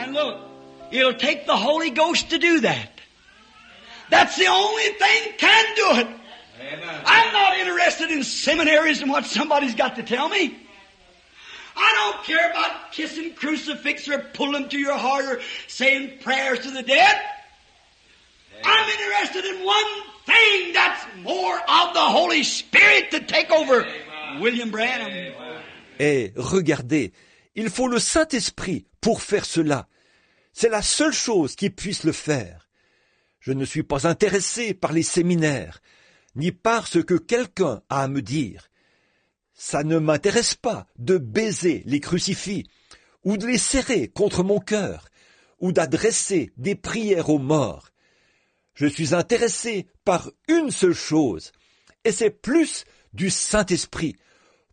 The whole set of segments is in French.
And look, it'll take the Holy Ghost to do that. That's the only thing can do it. Amen. I'm not interested in seminaries and what somebody's got to tell me. I don't care about kissing crucifix or pulling them to your heart or saying prayers to the dead. I'm interested in one thing, that's more of the Holy Spirit to take over William Branham. Et regardez, il faut le Saint-Esprit pour faire cela. C'est la seule chose qui puisse le faire. Je ne suis pas intéressé par les séminaires, ni par ce que quelqu'un a à me dire. Ça ne m'intéresse pas de baiser les crucifix, ou de les serrer contre mon cœur, ou d'adresser des prières aux morts. Je suis intéressé par une seule chose, et c'est plus du Saint-Esprit,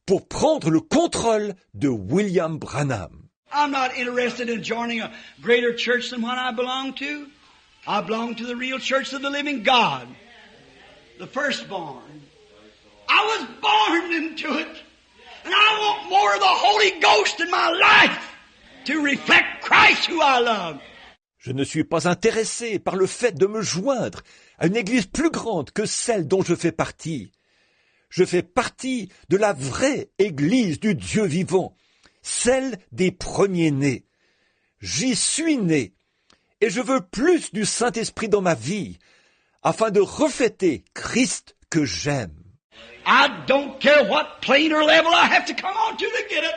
pour prendre le contrôle de William Branham. I'm not interested in joining a greater church than what I belong to. I belong to the real church of the living God, the firstborn. I was born into it, and I want more of the Holy Ghost in my life to reflect Christ who I love. Je ne suis pas intéressé par le fait de me joindre à une église plus grande que celle dont je fais partie. Je fais partie de la vraie église du Dieu vivant, celle des premiers-nés. J'y suis né, et je veux plus du Saint-Esprit dans ma vie, afin de refléter Christ que j'aime. I don't care what plane or level I have to come on to get it.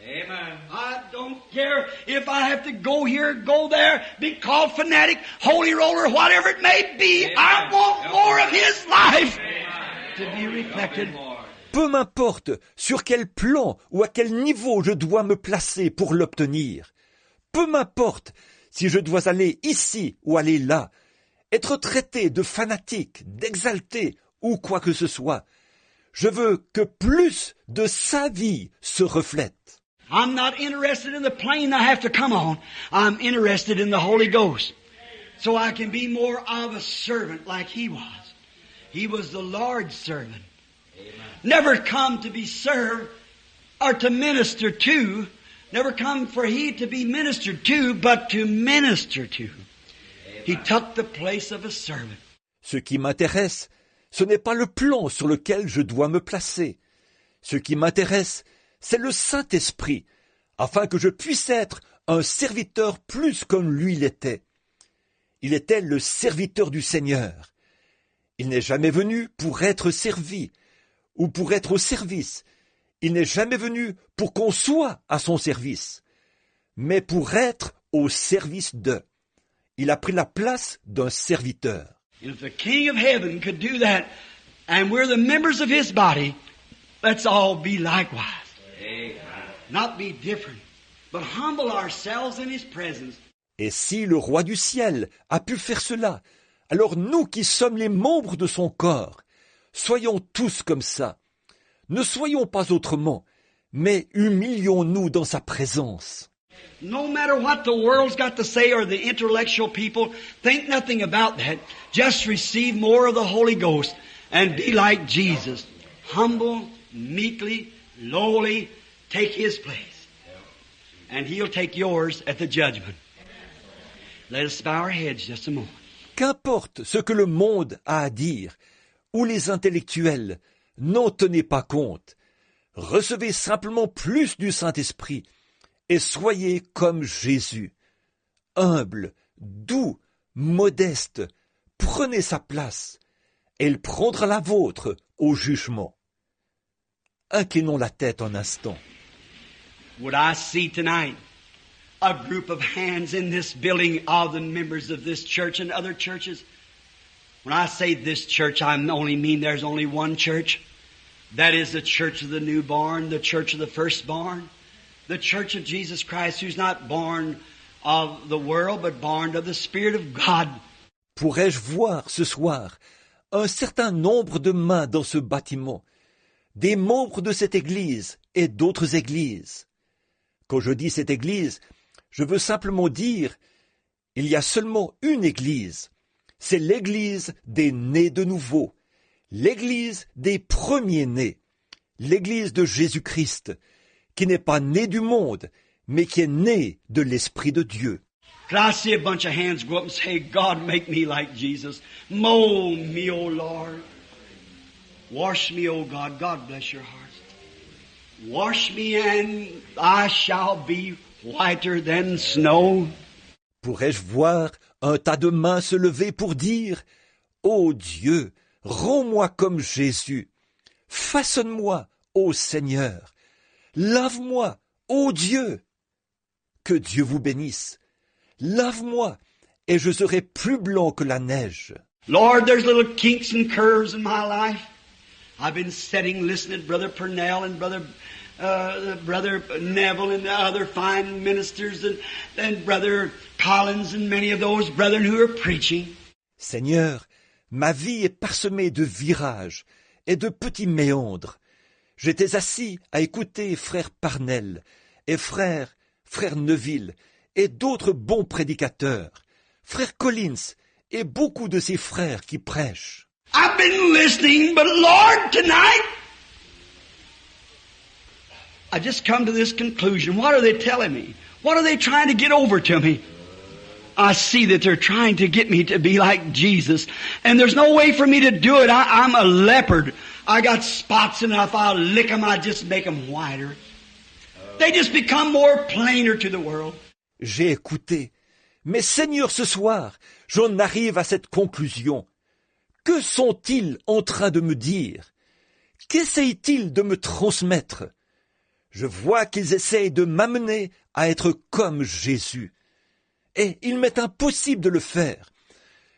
Amen. I don't care if I have to go here, go there, be called fanatic, holy roller, whatever it may be. Amen. I want more of His life to be reflected. Peu m'importe sur quel plan ou à quel niveau je dois me placer pour l'obtenir. Peu m'importe si je dois aller ici ou aller là, être traité de fanatique, d'exalté ou quoi que ce soit. Je veux que plus de sa vie se reflète. I'm not interested in the plane I have to come on. I'm interested in the Holy Ghost. So I can be more of a servant like He was. He was the Lord's servant. Amen. Never come to be served or to minister to. Never come for He to be ministered to, but to minister to. Amen. He took the place of a servant. Ce qui m'intéresse, ce n'est pas le plan sur lequel je dois me placer. Ce qui m'intéresse, c'est le Saint-Esprit, afin que je puisse être un serviteur plus comme lui l'était. Il était le serviteur du Seigneur. Il n'est jamais venu pour être servi, ou pour être au service. Il n'est jamais venu pour qu'on soit à son service, mais pour être au service de. Il a pris la place d'un serviteur. If the King of Heaven could do that, and we're the members of His body, let's all be likewise. Not be different, but humble ourselves in His presence. Et si le roi du ciel a pu faire cela, alors nous qui sommes les membres de son corps, soyons tous comme ça. Ne soyons pas autrement, mais humilions-nous dans sa présence. No matter what the world's got to say or the intellectual people, think nothing about that. Just receive more of the Holy Ghost and be like Jesus. Humble, meekly, lowly, take His place. And He'll take yours at the judgment. Let us bow our heads just a moment. Qu'importe ce que le monde a à dire, ou les intellectuels, n'en tenez pas compte. Recevez simplement plus du Saint-Esprit et soyez comme Jésus. Humble, doux, modeste, prenez sa place. Elle prendra la vôtre au jugement. Inclinons la tête un instant. Would I see tonight a group of hands in this building of the members of this church and other churches? When I say this church, I only mean there's only one church. That is the church of the newborn, the church of the firstborn, the church of Jesus Christ, who's not born of the world, but born of the Spirit of God. Pourrais-je voir ce soir un certain nombre de mains dans ce bâtiment, des membres de cette église et d'autres églises? Quand je dis cette église, je veux simplement dire, il y a seulement une église. C'est l'église des nés de nouveau, l'église des premiers-nés, l'église de Jésus-Christ, qui n'est pas née du monde, mais qui est né de l'Esprit de Dieu. Could I see a bunch of hands go up and say, God, make me like Jesus. Mold me, O Lord. Wash me, O God. God bless your hearts. Wash me and I shall be whiter than snow. Pourrais-je voir un tas de mains se lever pour dire « Ô Dieu, rends-moi comme Jésus. Façonne-moi, ô Seigneur. Lave-moi, ô Dieu. » Que Dieu vous bénisse. Lave-moi, et je serai plus blanc que la neige. Lord, there's little kinks and curves in my life. I've been sitting listening to Brother Purnell and Brother Neville and the other fine ministers and Brother Collins and many of those brethren who are preaching. Seigneur, ma vie est parsemée de virages et de petits méandres. J'étais assis à écouter frère Parnell et frère Neville et d'autres bons prédicateurs, frère Collins et beaucoup de ces frères qui prêchent. I've been listening, but Lord, tonight, I just come to this conclusion. What are they telling me? What are they trying to get over to me? I see that they're trying to get me to be like Jesus, and there's no way for me to do it. I'm a leopard. I got spots enough. I'll lick them. I just make them whiter. They just become more plainer to the world. J'ai écouté, mais Seigneur, ce soir, j'en arrive à cette conclusion. Que sont-ils en train de me dire? Qu'essayent-ils de me transmettre? Je vois qu'ils essayent de m'amener à être comme Jésus. Et il m'est impossible de le faire.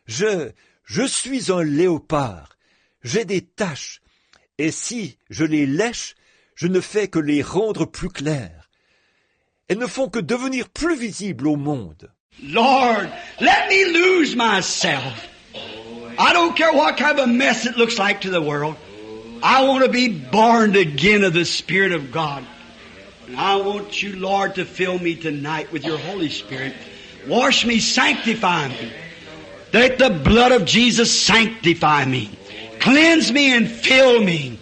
Je suis un léopard. J'ai des taches. Et si je les lèche, je ne fais que les rendre plus claires. Elles ne font que devenir plus visibles au monde. Lord, let me lose myself. I don't care what kind of a mess it looks like to the world. I want to be born again of the Spirit of God. And I want you, Lord, to fill me tonight with your Holy Spirit. Wash me, sanctify me. Let the blood of Jesus sanctify me. Cleanse me and fill me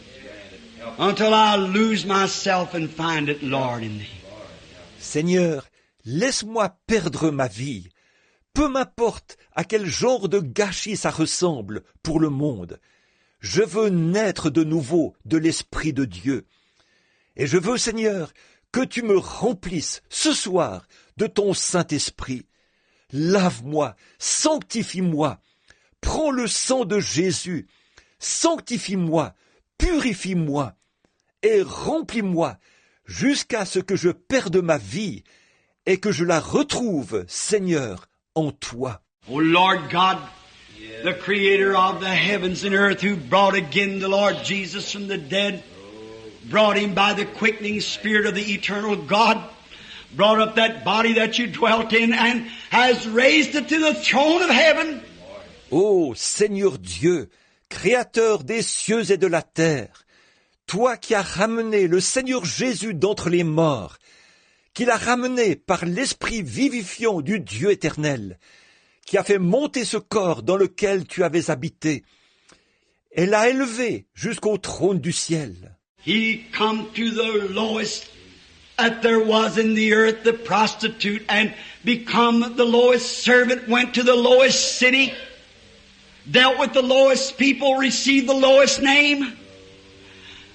until I lose myself and find it, Lord, in Thee. Seigneur, laisse-moi perdre ma vie. Peu m'importe à quel genre de gâchis ça ressemble pour le monde. Je veux naître de nouveau de l'Esprit de Dieu. Et je veux, Seigneur, que tu me remplisses ce soir de ton Saint-Esprit. Lave-moi, sanctifie-moi. Prends le sang de Jésus. Sanctifie-moi, purifie-moi et remplis-moi jusqu'à ce que je perde ma vie et que je la retrouve, Seigneur, en toi. O Lord God, the creator of the heavens and earth, who brought again the Lord Jesus from the dead, brought him by the quickening spirit of the eternal God, brought up that body that you dwelt in and has raised it to the throne of heaven. Ô Seigneur Dieu, Créateur des cieux et de la terre, toi qui as ramené le Seigneur Jésus d'entre les morts, qui l'as ramené par l'Esprit vivifiant du Dieu éternel, qui a fait monter ce corps dans lequel tu avais habité, et l'a élevé jusqu'au trône du ciel. He come to the lowest that there was in the earth, the prostitute, and become the lowest servant, went to the lowest city, dealt with the lowest people, received the lowest name,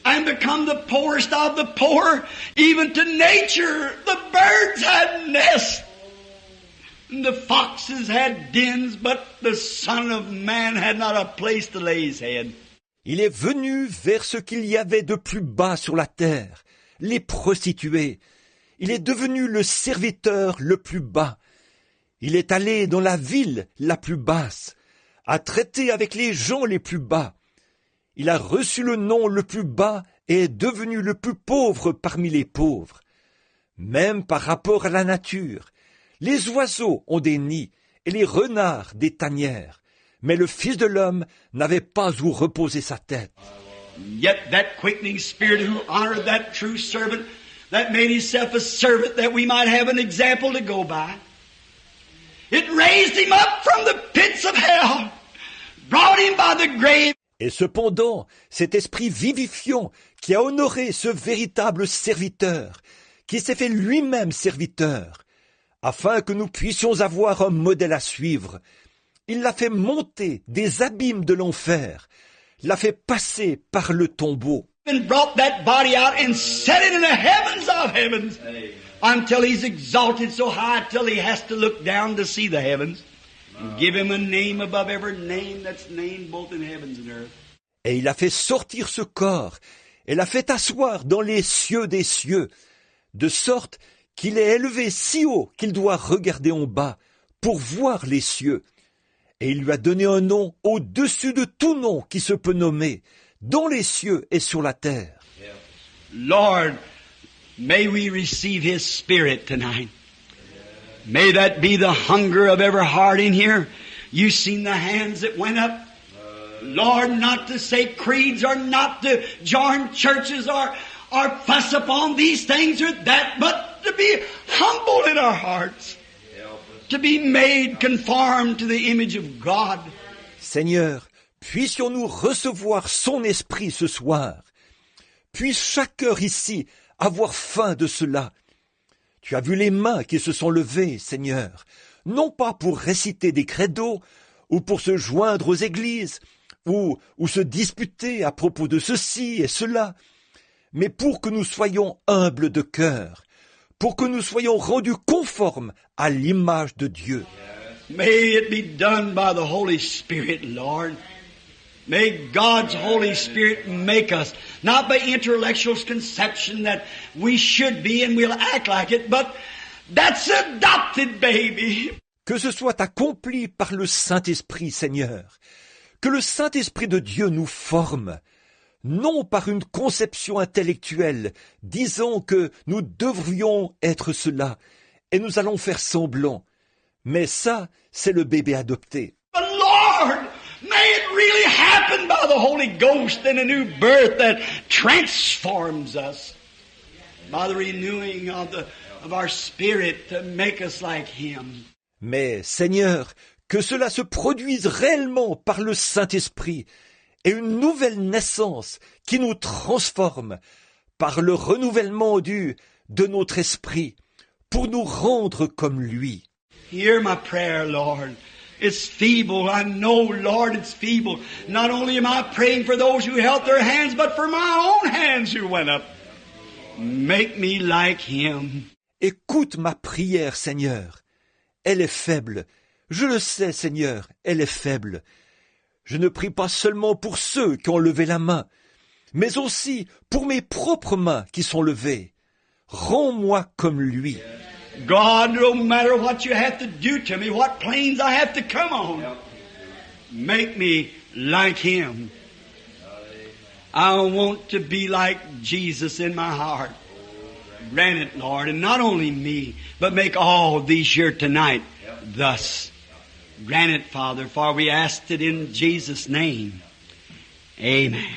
and become the poorest of the poor. Even to nature, the birds had nests, and the foxes had dens, but the Son of Man had not a place to lay his head. Il est venu vers ce qu'il y avait de plus bas sur la terre, les prostituées. Il est devenu le serviteur le plus bas. Il est allé dans la ville la plus basse, a traité avec les gens les plus bas. Il a reçu le nom le plus bas et est devenu le plus pauvre parmi les pauvres. Même par rapport à la nature, les oiseaux ont des nids et les renards des tanières. Mais le Fils de l'homme n'avait pas où reposer sa tête. Yet that quickening spirit who honored that true servant, that made himself a servant that we might have an example to go by, it raised him up from the pits of hell, brought him by the grave. Et cependant, cet esprit vivifiant qui a honoré ce véritable serviteur, qui s'est fait lui-même serviteur, afin que nous puissions avoir un modèle à suivre. Il l'a fait monter des abîmes de l'enfer, l'a fait passer par le tombeau. And brought that body out and set it in the heavens of heavens until he's exalted so high till he has to look down to see the heavens. And give him a name above every name that's named both in heavens and earth. Et il a fait sortir ce corps et l'a fait asseoir dans les cieux des cieux, de sorte qu'il est élevé si haut qu'il doit regarder en bas pour voir les cieux. Et il lui a donné un nom au-dessus de tout nom qui se peut nommer, dans les cieux et sur la terre. Lord, may we receive His Spirit tonight. May that be the hunger of every heart in here. You've seen the hands that went up. Lord, not to say creeds or not to join churches or fuss upon these things or that, but to be humble in our hearts. To be made conformed to the image of God. Seigneur, puissions-nous recevoir son esprit ce soir. Puisse chaque cœur ici avoir faim de cela. Tu as vu les mains qui se sont levées, Seigneur, non pas pour réciter des credos, ou pour se joindre aux églises, ou se disputer à propos de ceci et cela, mais pour que nous soyons humbles de cœur, pour que nous soyons rendus conformes à l'image de Dieu. May it be done by the Holy Spirit, Lord. May God's Holy Spirit make us, not by intellectual conception that we should be and we'll act like it, but that's adopted baby. Que ce soit accompli par le Saint-Esprit, Seigneur. Que le Saint-Esprit de Dieu nous forme, non par une conception intellectuelle, disant que nous devrions être cela, et nous allons faire semblant. Mais ça, c'est le bébé adopté. But Lord, may it really happen by the Holy Ghost in a new birth that transforms us by the renewing of our spirit to make us like Him. Mais, Seigneur, que cela se produise réellement par le Saint-Esprit et une nouvelle naissance qui nous transforme par le renouvellement de notre esprit pour nous rendre comme lui. Hear my prayer, Lord. It's feeble. I know, Lord, it's feeble. Not only am I praying for those who held their hands, but for my own hands who went up. Make me like Him. Écoute ma prière, Seigneur. Elle est faible. Je le sais, Seigneur, elle est faible. Je ne prie pas seulement pour ceux qui ont levé la main, mais aussi pour mes propres mains qui sont levées. Rends-moi comme lui. God, no matter what you have to do to me, what planes I have to come on, make me like Him. I want to be like Jesus in my heart. Grant it, Lord, and not only me, but make all these here tonight thus. Grant it, Father, for we asked it in Jesus' name. Amen.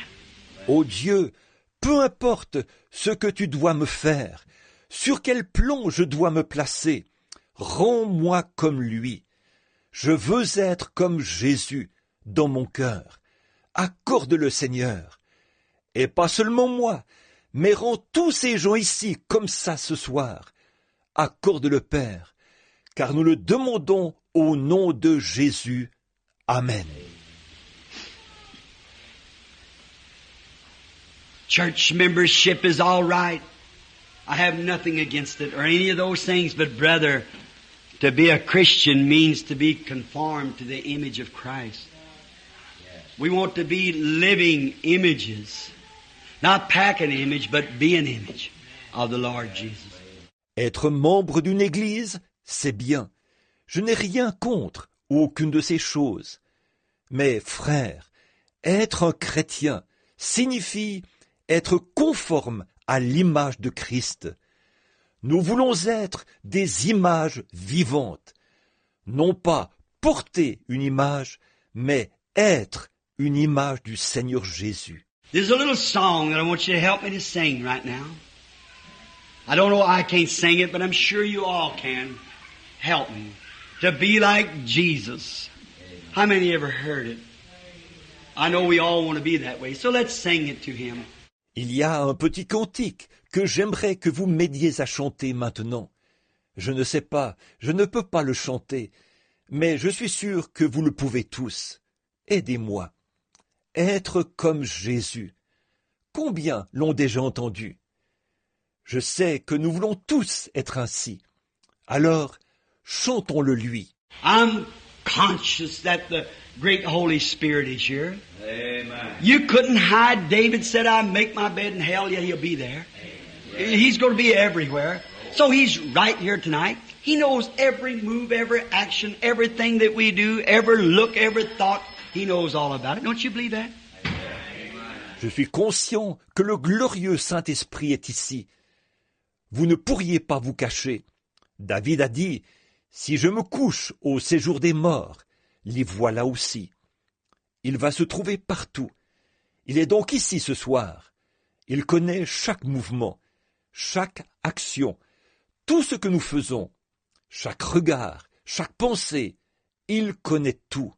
Ô Dieu, peu importe ce que tu dois me faire, sur quel plan je dois me placer, rends-moi comme lui. Je veux être comme Jésus dans mon cœur. Accorde-le, Seigneur. Et pas seulement moi, mais rends tous ces gens ici comme ça ce soir. Accorde-le, Père, car nous le demandons au nom de Jésus. Amen. Church membership is all right. I have nothing against it or any of those things, but brother, to be a Christian means to be conformed to the image of Christ. We want to be living images. Not pack an image, but be an image of the Lord Jesus. Être membre d'une église, c'est bien. Je n'ai rien contre aucune de ces choses. Mais, frère, être un chrétien signifie être conforme à l'image de Christ. Nous voulons être des images vivantes. Non pas porter une image, mais être une image du Seigneur Jésus. There's a little song that I want you to help me to sing right now. I don't know why I can't sing it, but I'm sure you all can. Help me. To be like Jesus. How many ever heard it? I know we all want to be that way, so let's sing it to Him. Il y a un petit cantique que j'aimerais que vous m'aidiez à chanter maintenant. Je ne sais pas, je ne peux pas le chanter, mais je suis sûr que vous le pouvez tous. Aidez-moi. Être comme Jésus. Combien l'ont déjà entendu? Je sais que nous voulons tous être ainsi. Alors, chantons-le lui. I'm conscious that the great Holy Spirit is here. Amen. You couldn't hide. David said, I make my bed in hell, yet he'll be there. Amen. He's going to be everywhere. So he's right here tonight. He knows every move, every action, everything that we do, every look, every thought. He knows all about it. Don't you believe that? Je suis conscient que le glorieux Saint-Esprit est ici. Vous ne pourriez pas vous cacher. David a dit, si je me couche au séjour des morts, l'y voilà aussi. Il va se trouver partout. Il est donc ici ce soir. Il connaît chaque mouvement, chaque action, tout ce que nous faisons, chaque regard, chaque pensée. Il connaît tout.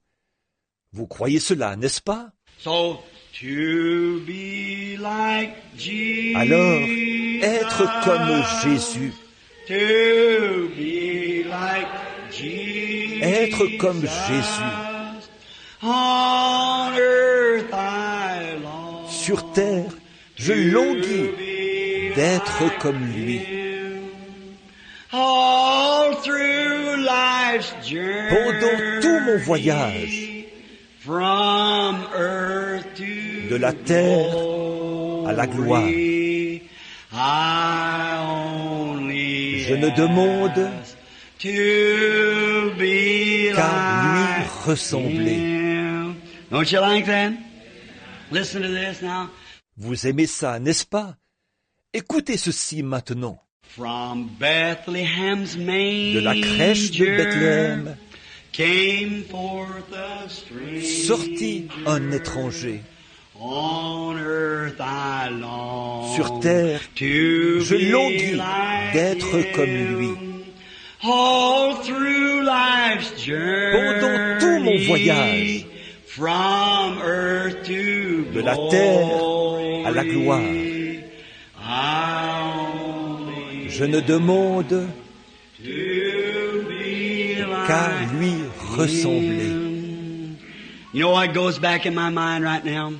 Vous croyez cela, n'est-ce pas? So, to be like Jesus, alors, être comme Jésus. To be like Jesus, être comme Jésus. On earth I long, sur terre, je languis d'être comme lui. All through life's journey, pendant tout mon voyage, from earth to de la terre à la gloire, je ne demande qu'à lui ressembler. Don't you like that? Listen to this now. Vous aimez ça, n'est-ce pas? Écoutez ceci maintenant. From Bethlehem's manger, de la crèche de Bethléem, came forth a stranger. sortit un étranger. On earth I long sur terre, je languis d'être comme lui. All through life's journey, pendant tout mon voyage, from earth to de la terre à la gloire, je ne demande qu'à lui ressembler. You know what goes back in my mind right now?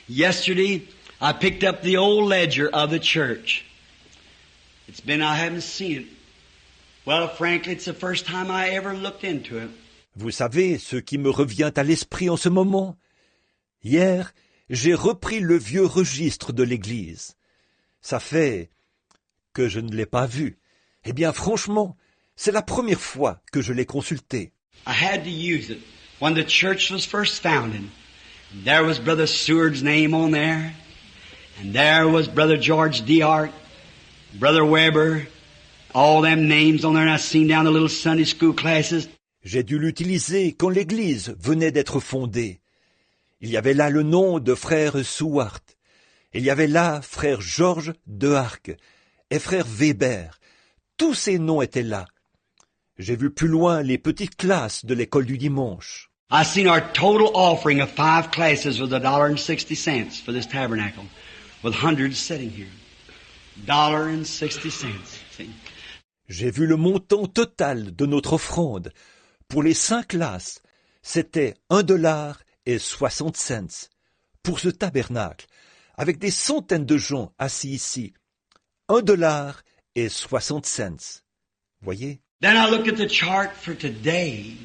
Yesterday, I picked up the old ledger of the church. I haven't seen it. Well, frankly, it's the first time I ever looked into it. Vous savez ce qui me revient à l'esprit en ce moment? Hier, j'ai repris le vieux registre de l'Église. Ça fait que je ne l'ai pas vu. Eh bien, franchement, c'est la première fois que je l'ai consulté. I had to use it when the church was first founded. There was Brother Seward's name on there, and there was Brother George D'Arc, Brother Weber, all them names on there, and I seen down the little Sunday school classes. J'ai dû l'utiliser quand l'Église venait d'être fondée. Il y avait là le nom de frère Seward. Il y avait là frère George D'Arc et frère Weber. Tous ces noms étaient là. J'ai vu plus loin les petites classes de l'école du dimanche. I seen our total offering of 5 classes was $1.60 for this tabernacle, with hundreds sitting here. $1.60. See? J'ai vu le montant total de notre offrande. Pour les 5 classes, c'était $1.60 pour ce tabernacle, avec des centaines de gens assis ici. $1.60. Voyez? Then I looked at the chart for today.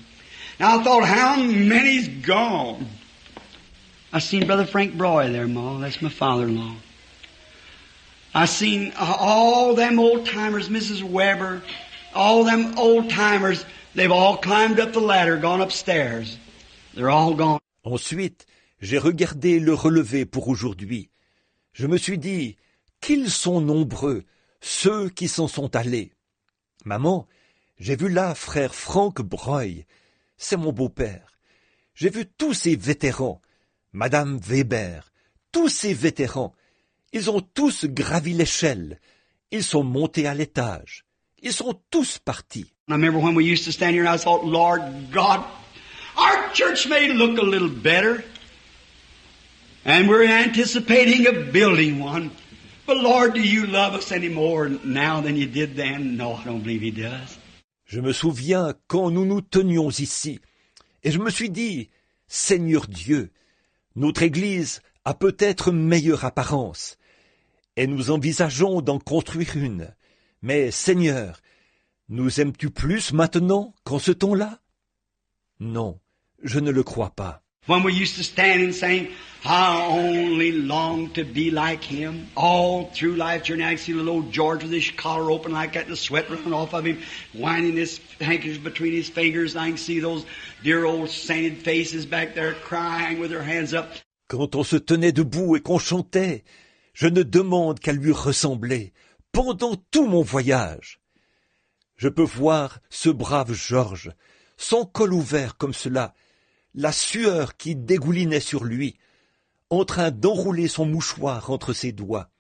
Now I thought, how many's gone? I seen Brother Frank Broy there, Ma. That's my father-in-law. I seen all them old-timers, Mrs. Weber, all them old-timers, they've all climbed up the ladder, gone upstairs. They're all gone. Ensuite, j'ai regardé le relevé pour aujourd'hui. Je me suis dit, qu'ils sont nombreux, ceux qui s'en sont allés. Maman, j'ai vu là frère Frank Broy. C'est mon beau-père. J'ai vu tous ces vétérans, Madame Weber, tous ces vétérans. Ils ont tous gravi l'échelle. Ils sont montés à l'étage. Ils sont tous partis. I remember when we used to stand here and I thought, Lord God, our church may look a little better. And we're anticipating of building one. But Lord, do you love us any more now than you did then? No, I don't believe He does. Je me souviens quand nous nous tenions ici, et je me suis dit, Seigneur Dieu, notre Église a peut-être meilleure apparence, et nous envisageons d'en construire une. Mais Seigneur, nous aimes-tu plus maintenant qu'en ce temps-là? Non, je ne le crois pas. When we used to stand and sing, I only long to be like Him. All through life journey, I see little old George with his collar open like that, the sweat running off of him, winding his handkerchief between his fingers. I can see those dear old sainted faces back there crying with their hands up. Quand on se tenait debout et qu'on chantait, je ne demande qu'à lui ressembler pendant tout mon voyage. Je peux voir ce brave Georges, son col ouvert comme cela, la sueur qui dégoulinait sur lui, en train d'enrouler son mouchoir entre ses doigts.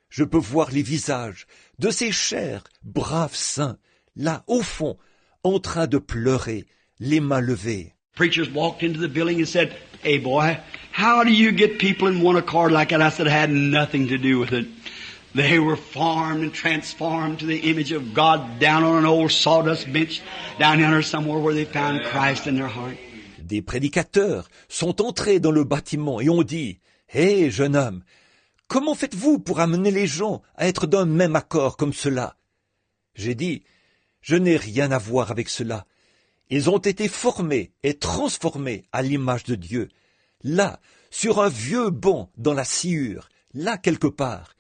Je peux voir les visages de ces chers, braves saints, là, au fond, en train de pleurer, les mains levées. Preachers walked into the building and said, Hey boy, how do you get people in one accord like that? I said, it had nothing to do with it. They were formed and transformed to the image of God down on an old sawdust bench down yonder somewhere where they found Christ in their heart. Des prédicateurs sont entrés dans le bâtiment et ont dit « Hé, jeune homme, comment faites-vous pour amener les gens à être d'un même accord comme cela ?» J'ai dit « Je n'ai rien à voir avec cela. Ils ont été formés et transformés à l'image de Dieu, là, sur un vieux banc dans la sciure, là quelque part.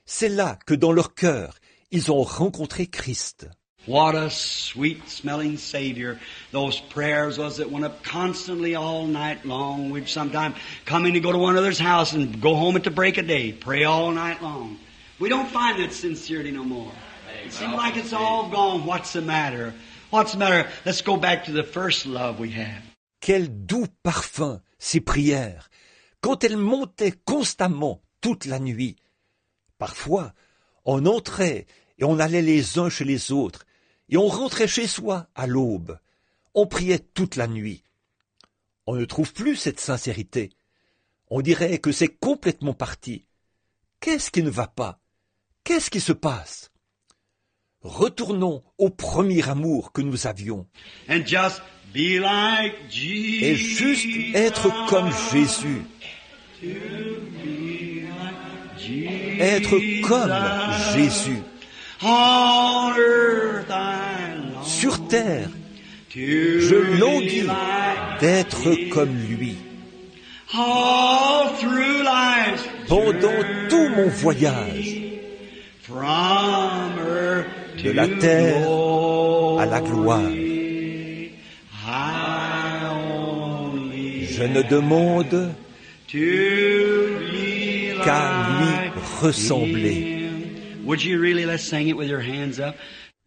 C'est là que dans leur cœur, ils ont rencontré Christ. » What a sweet-smelling Savior those prayers was that went up constantly all night long. We'd sometime come in and go to one another's house and go home at the break of day, pray all night long. We don't find that sincerity no more. It seems like it's all gone. What's the matter? What's the matter? Let's go back to the first love we had. Quel doux parfum, ces prières, quand elles montaient constamment toute la nuit. Parfois, on entrait et on allait les uns chez les autres, et on rentrait chez soi à l'aube. On priait toute la nuit. On ne trouve plus cette sincérité. On dirait que c'est complètement parti. Qu'est-ce qui ne va pas? Qu'est-ce qui se passe? Retournons au premier amour que nous avions. And just be like Jesus. Et juste être comme Jésus. Être comme Jésus. On earth I long Sur terre, to je be languis like d'être comme lui. all through life's Pendant tout mon voyage, from earth de la terre to à la gloire, glory, I only je ne demande to be qu'à lui like ressembler. him. Would you really? Let's sing it with your hands up.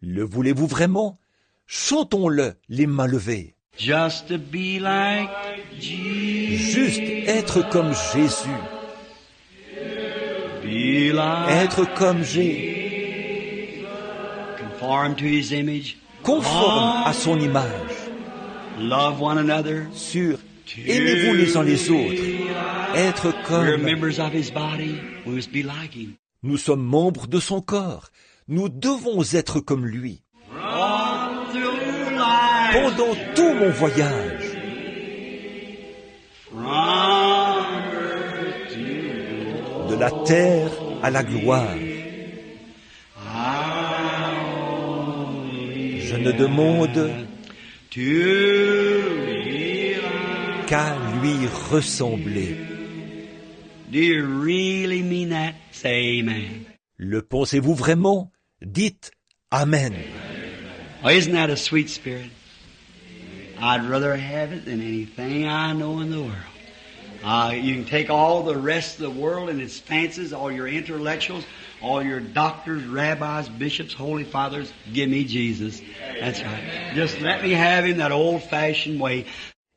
Le voulez-vous vraiment? Chantons-le, les mains levées. Just to be like Jesus. Juste être comme Jésus. Be like Être comme Jésus. conform to His image. Conforme à son image. Love one another. Sur aimez-vous les uns les autres. Être We're comme members of His body. We must be like Him. nous sommes membres de son corps. Nous devons être comme lui. All through life, Pendant tout mon voyage, from earth to de la terre à la gloire, je ne demande to be like. qu'à lui ressembler. Do you really mean that? Say amen. Le pensez-vous vraiment? Dites Amen. Oh, isn't that a sweet spirit? I'd rather have it than anything I know in the world. You can take all the rest of the world and its fancies, all your intellectuals, all your doctors, rabbis, bishops, holy fathers. Give me Jesus. That's right. Just let me have Him that old-fashioned way.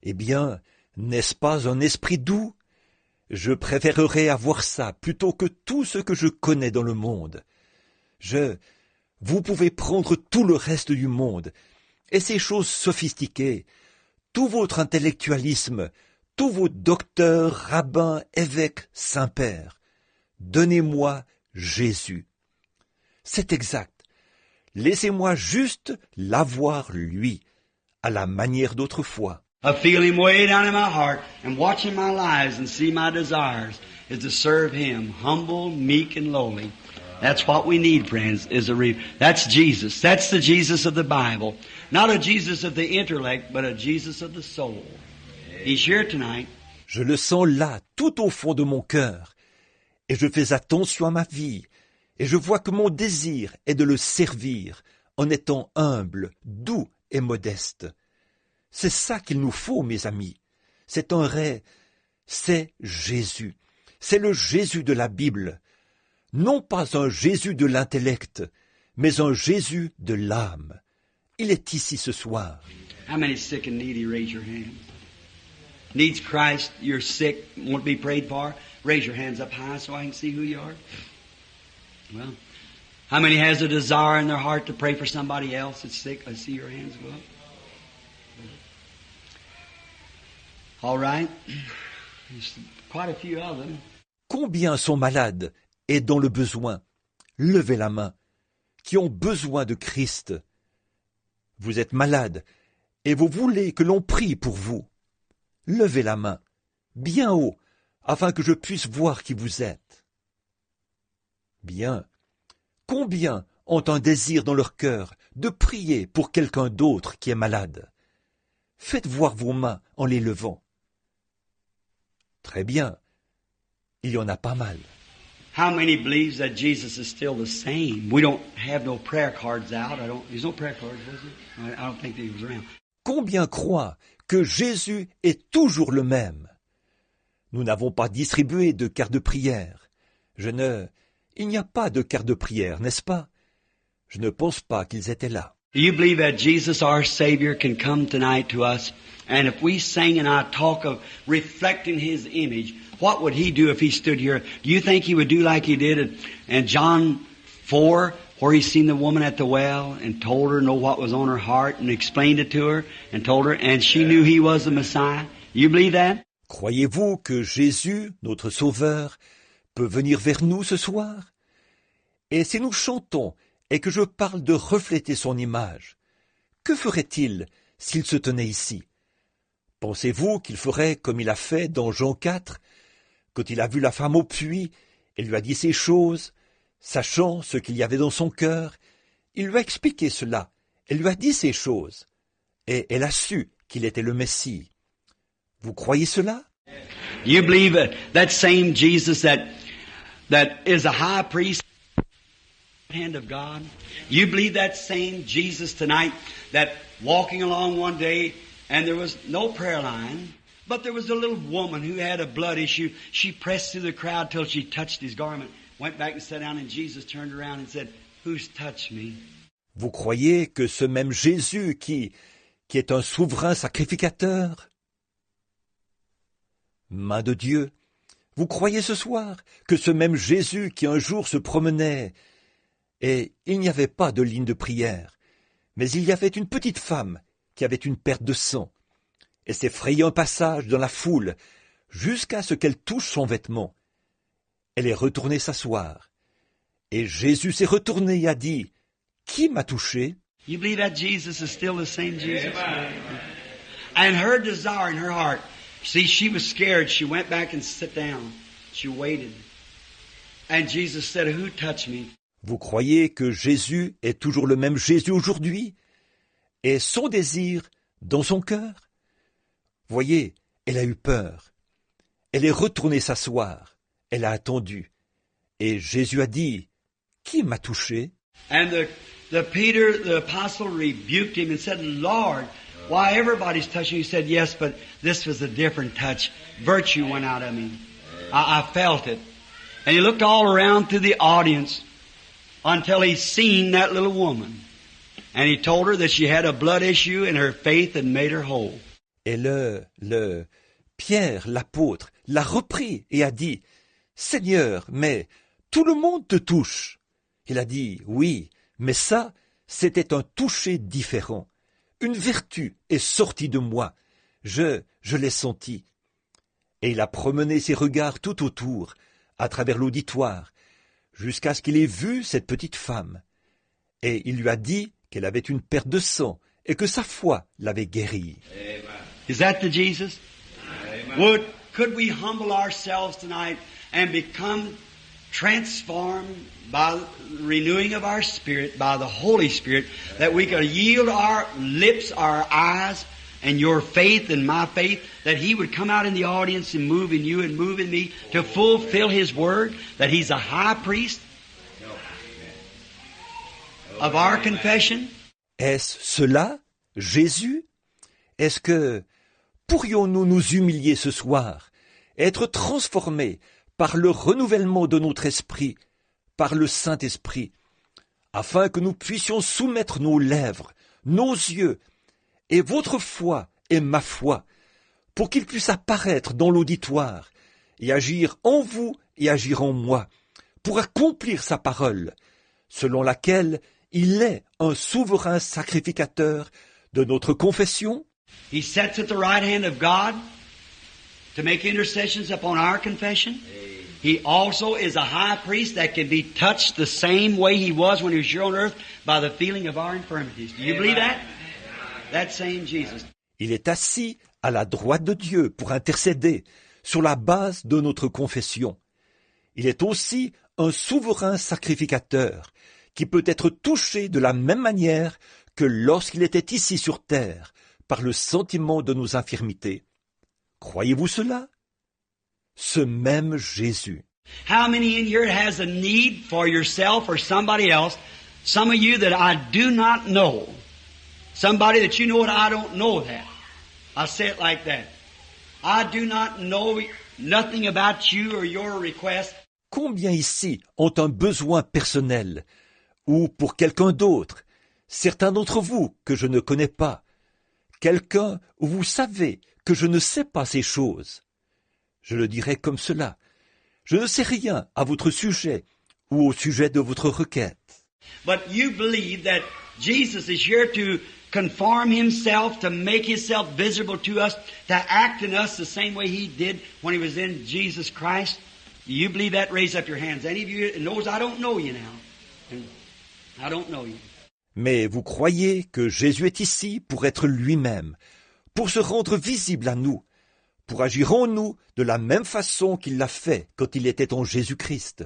Eh bien, n'est-ce pas un esprit doux? Je préférerais avoir ça plutôt que tout ce que je connais dans le monde. Vous pouvez prendre tout le reste du monde, et ces choses sophistiquées, tout votre intellectualisme, tous vos docteurs, rabbins, évêques, saints-pères. Donnez-moi Jésus. C'est exact. Laissez-moi juste l'avoir lui, à la manière d'autrefois. I feel Him way down in my heart, and watching my lives and see my desires is to serve Him, humble, meek, and lowly. That's what we need, friends, that's Jesus. That's the Jesus of the Bible. Not a Jesus of the intellect, but a Jesus of the soul. He's here tonight. Je le sens là, tout au fond de mon cœur, et je fais attention à ma vie, et je vois que mon désir est de le servir, en étant humble, doux et modeste. C'est ça qu'il nous faut, mes amis. C'est Jésus. C'est le Jésus de la Bible. Non pas un Jésus de l'intellect, mais un Jésus de l'âme. Il est ici ce soir. How many sick and needy? Raise your hand. Needs Christ, you're sick, want to be prayed for? Raise your hands up high so I can see who you are. Well, how many has a desire in their heart to pray for somebody else that's sick? Let's see your hands go up. All right. There's quite a few of them. Combien sont malades et dans le besoin? Levez la main. Qui ont besoin de Christ. Vous êtes malade et vous voulez que l'on prie pour vous. Levez la main, bien haut, afin que je puisse voir qui vous êtes. Bien. Combien ont un désir dans leur cœur de prier pour quelqu'un d'autre qui est malade? Faites voir vos mains en les levant. Très bien. Il y en a pas mal. How many believes that Jesus is still the same? We don't have no prayer cards out. There's no prayer cards, was there? I don't think they was around. Combien croient que Jésus est toujours le même? Nous n'avons pas distribué de cartes de prière. Il n'y a pas de cartes de prière, n'est-ce pas? Je ne pense pas qu'ils étaient là. Do you believe that Jesus, our Savior, can come tonight to us? And if we sing and I talk of reflecting His image, what would He do if He stood here? Do you think He would do like He did in John 4, where He seen the woman at the well and told her know what was on her heart and explained it to her and told her, and she knew He was the Messiah? You believe that? Croyez-vous que Jésus, notre Sauveur, peut venir vers nous ce soir? Et si nous chantons et que je parle de refléter son image, que ferait-il s'il se tenait ici? Pensez-vous qu'il ferait comme il a fait dans Jean 4, quand il a vu la femme au puits et lui a dit ces choses, sachant ce qu'il y avait dans son cœur, il lui a expliqué cela, et lui a dit ces choses, et elle a su qu'il était le Messie. Vous croyez cela? You believe that same Jesus that is a high priest, hand of God? You believe that same Jesus tonight that walking along one day and there was no prayer line, but there was a little woman who had a blood issue. She pressed through the crowd till she touched His garment, went back and sat down, and Jesus turned around and said, "Who's touched me?" Vous croyez que ce même Jésus qui est un souverain sacrificateur, main de Dieu, vous croyez ce soir que ce même Jésus qui un jour se promenait, et il n'y avait pas de ligne de prière, mais il y avait une petite femme qui avait une perte de sang, et s'est frayé un passage dans la foule jusqu'à ce qu'elle touche son vêtement. Elle est retournée s'asseoir, et Jésus s'est retourné et a dit, « Qui m'a touché ?» You believe that Jesus is still the same Jesus? And her desire in her heart, see, she was scared. She went back and sat down. She waited. And Jesus said, "Who touched me?" Vous croyez que Jésus est toujours le même Jésus aujourd'hui? Et son désir dans son cœur? Voyez, elle a eu peur. Elle est retournée s'asseoir. Elle a attendu. Et Jésus a dit, « Qui m'a touché ?» And the Peter, the apostle, rebuked him and said, "Lord, why everybody's touching you?" He said, "Yes, but this was a different touch. Virtue went out of me. I felt it." And he looked all around through the audience until he seen that little woman. And he told her that she had a blood issue and her faith had made her whole. Et Pierre, l'apôtre, l'a repris et a dit, « Seigneur, mais tout le monde te touche. » Il a dit, « Oui, mais ça, c'était un toucher différent. Une vertu est sortie de moi. Je l'ai senti. Et il a promené ses regards tout autour, à travers l'auditoire, jusqu'à ce qu'il ait vu cette petite femme. Et il lui a dit qu'elle avait une perte de sang et que sa foi l'avait guérie. Is that the Jesus? Could we humble ourselves tonight and become transformed by the renewing of our spirit, by the Holy Spirit, that we could yield our lips, our eyes, and your faith and my faith, that He would come out in the audience and move in you and move in me to fulfill His Word, that He's a high priest of our confession? Est-ce cela, Jésus? Est-ce que pourrions-nous nous humilier ce soir, être transformés par le renouvellement de notre esprit, par le Saint-Esprit, afin que nous puissions soumettre nos lèvres, nos yeux, et votre foi et ma foi, pour qu'il puisse apparaître dans l'auditoire, et agir en vous et agir en moi, pour accomplir sa parole, selon laquelle il est un souverain sacrificateur de notre confession. He sits at the right hand of God to make intercessions upon our confession. He also is a high priest that can be touched the same way He was when He was here on earth by the feeling of our infirmities. Do you believe that? That same Jesus. Il est assis à la droite de Dieu pour intercéder sur la base de notre confession. Il est aussi un souverain sacrificateur qui peut être touché de la même manière que lorsqu'il était ici sur terre par le sentiment de nos infirmités. Croyez-vous cela? Ce même Jésus. How many in here has a need for yourself or somebody else? Some of you that I do not know. Somebody that you know that I don't know that. I say it like that. I do not know nothing about you or your request. Combien ici ont un besoin personnel, ou pour quelqu'un d'autre, certains d'entre vous que je ne connais pas, quelqu'un où vous savez que je ne sais pas ces choses. Je le dirai comme cela. Je ne sais rien à votre sujet ou au sujet de votre requête. But you believe that Jesus is here to conform Himself, to make Himself visible to us, to act in us the same way He did when He was in Jesus Christ. Do you believe that? Raise up your hands. Any of you knows I don't know you now. I don't know you. Mais vous croyez que Jésus est ici pour être lui-même, pour se rendre visible à nous, pour agir en nous de la même façon qu'il l'a fait quand il était en Jésus-Christ.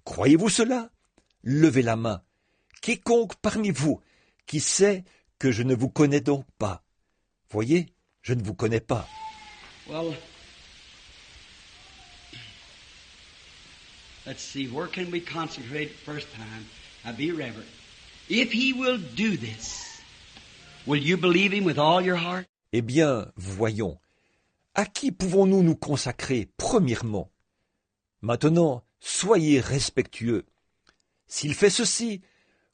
Croyez-vous cela? Levez la main. Quiconque parmi vous qui sait que je ne vous connais donc pas. Voyez, je ne vous connais pas. Well, let's see, where can we concentrate first time? Now be reverent. If He will do this, will you believe Him with all your heart? Eh bien, voyons. À qui pouvons-nous nous consacrer, premièrement? Maintenant, soyez respectueux. S'il fait ceci,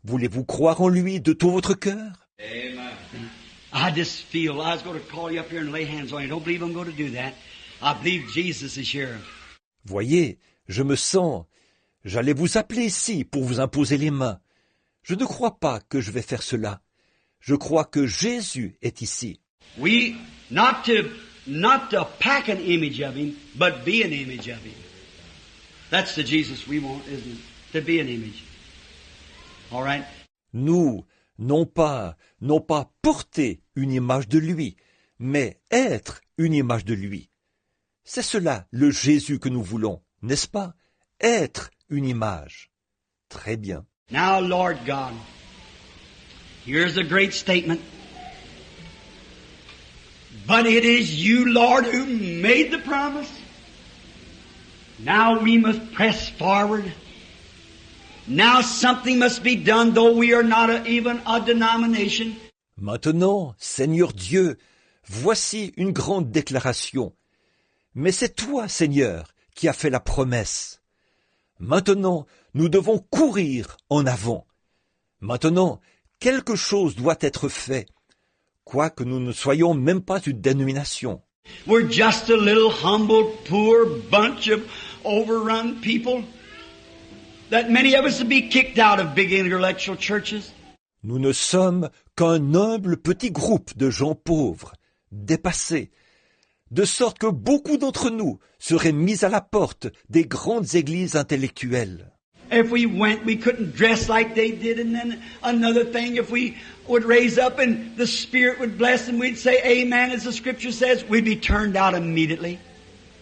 voulez-vous croire en lui de tout votre cœur? Amen. I just feel I was going to call you up here and lay hands on you. Don't believe I'm going to do that. I believe Jesus is here. Voyez, je me sens. J'allais vous appeler ici pour vous imposer les mains. Je ne crois pas que je vais faire cela. Je crois que Jésus est ici. We not to pack an image of Him, but be an image of Him. That's the Jesus we want, isn't it? To be an image. All right? Nous, non pas porter une image de lui, mais être une image de lui. C'est cela le Jésus que nous voulons, n'est-ce pas? Être une image. Très bien. Now, Lord God, here's a great statement. But it is you, Lord, who made the promise. Now we must press forward. Now something must be done, though we are not even a denomination. Maintenant, Seigneur Dieu, voici une grande déclaration. Mais c'est toi, Seigneur, qui as fait la promesse. Maintenant, nous devons courir en avant. Maintenant, quelque chose doit être fait, quoique nous ne soyons même pas une dénomination. We're just a little humble, poor bunch of overrun people that many of us would be kicked out of big intellectual churches. Nous ne sommes qu'un humble petit groupe de gens pauvres, dépassés, de sorte que beaucoup d'entre nous seraient mis à la porte des grandes églises intellectuelles. If we went, we couldn't dress like they did, and then another thing, if we would raise up and the Spirit would bless and we'd say amen as the Scripture says, we'd be turned out immediately.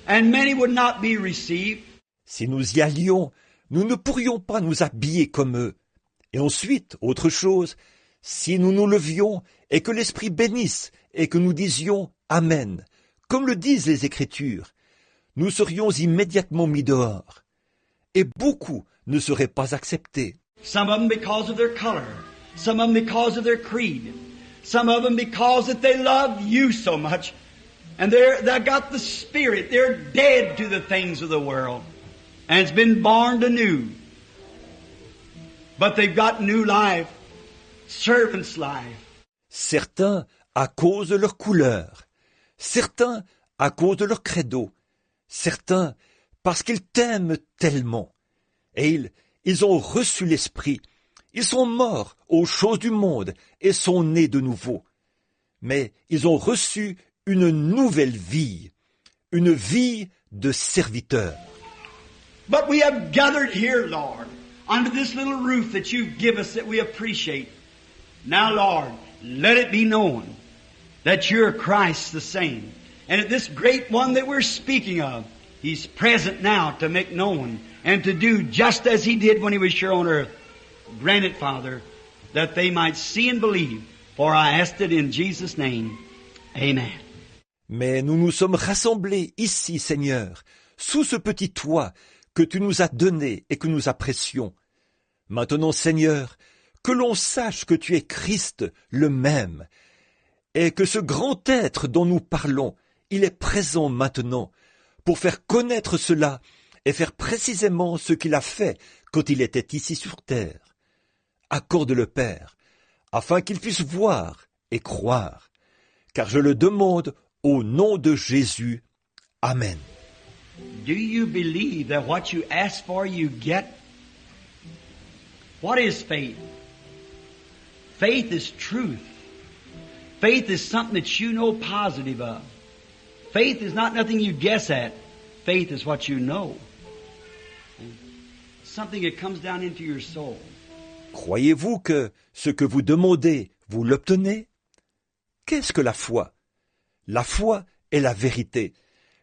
And many would not be received. Si nous y allions, nous ne pourrions pas nous habiller comme eux. Et ensuite, autre chose, si nous nous levions et que l'Esprit bénisse et que nous disions amen, comme le disent les Écritures, nous serions immédiatement mis dehors. Et beaucoup ne seraient pas acceptés. Some of them because of their color. Some of them because of their creed. Some of them because that they love you so much. And they've got the Spirit. They're dead to the things of the world. And it's been born anew. But they've got new life. Servant's life. Certains à cause de leur couleur. Certains à cause de leur credo. Certains parce qu'ils t'aiment tellement. Et ils ont reçu l'Esprit. Ils sont morts aux choses du monde et sont nés de nouveau. Mais ils ont reçu une nouvelle vie, une vie de serviteur. But we have gathered here, Lord, under this little roof that you give us that we appreciate. Now, Lord, let it be known that you're Christ the same. And that this great one that we're speaking of, He's present now to make known and to do just as He did when He was here on earth. Grant it, Father, that they might see and believe. For I asked it in Jesus' name. Amen. Mais nous nous sommes rassemblés ici, Seigneur, sous ce petit toit que Tu nous as donné et que nous apprécions. Maintenant, Seigneur, que l'on sache que Tu es Christ le même, et que ce grand être dont nous parlons, il est présent maintenant, pour faire connaître cela et faire précisément ce qu'il a fait quand il était ici sur terre. Accorde-le, Père, afin qu'il puisse voir et croire, car je le demande au nom de Jésus. Amen. Do you believe that what you ask for you get? What is faith? Faith is truth. Faith is something that you know positive of. Faith is not nothing you guess at. Faith is what you know. Something that comes down into your soul. Croyez-vous que ce que vous demandez, vous l'obtenez? Qu'est-ce que la foi? La foi est la vérité.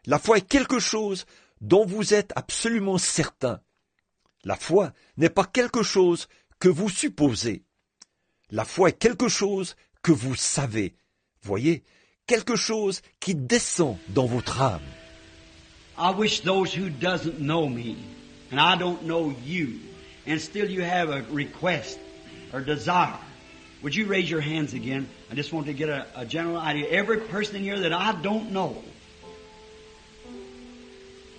La foi est quelque chose dont vous êtes absolument certain. La foi n'est pas quelque chose que vous supposez. La foi est quelque chose que vous savez. Voyez, quelque chose qui descend dans votre âme. I wish those who doesn't know me, and I don't know you, and still you have a request or desire. Would you raise your hands again? I just want to get a general idea. Every person in here that I don't know.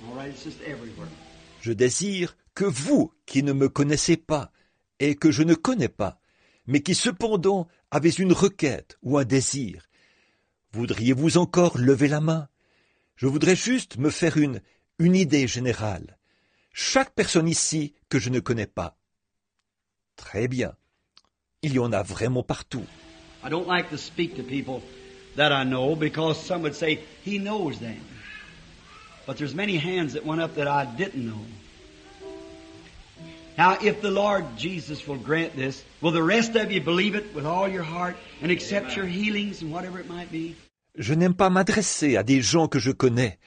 All right, it's just everywhere. Je désire que vous, qui ne me connaissez pas, et que je ne connais pas, mais qui cependant avez une requête ou un désir, voudriez-vous encore lever la main? Je voudrais juste me faire une idée générale. Chaque personne ici que je ne connais pas. Très bien. Il y en a vraiment partout. I don't like to speak to people that I know because some would say, he knows them. But there's many hands that went up that I didn't know. Now, if the Lord Jesus will grant this, will the rest of you believe it with all your heart and accept your healings and whatever it might be? Je n'aime pas m'adresser à des gens que je connais,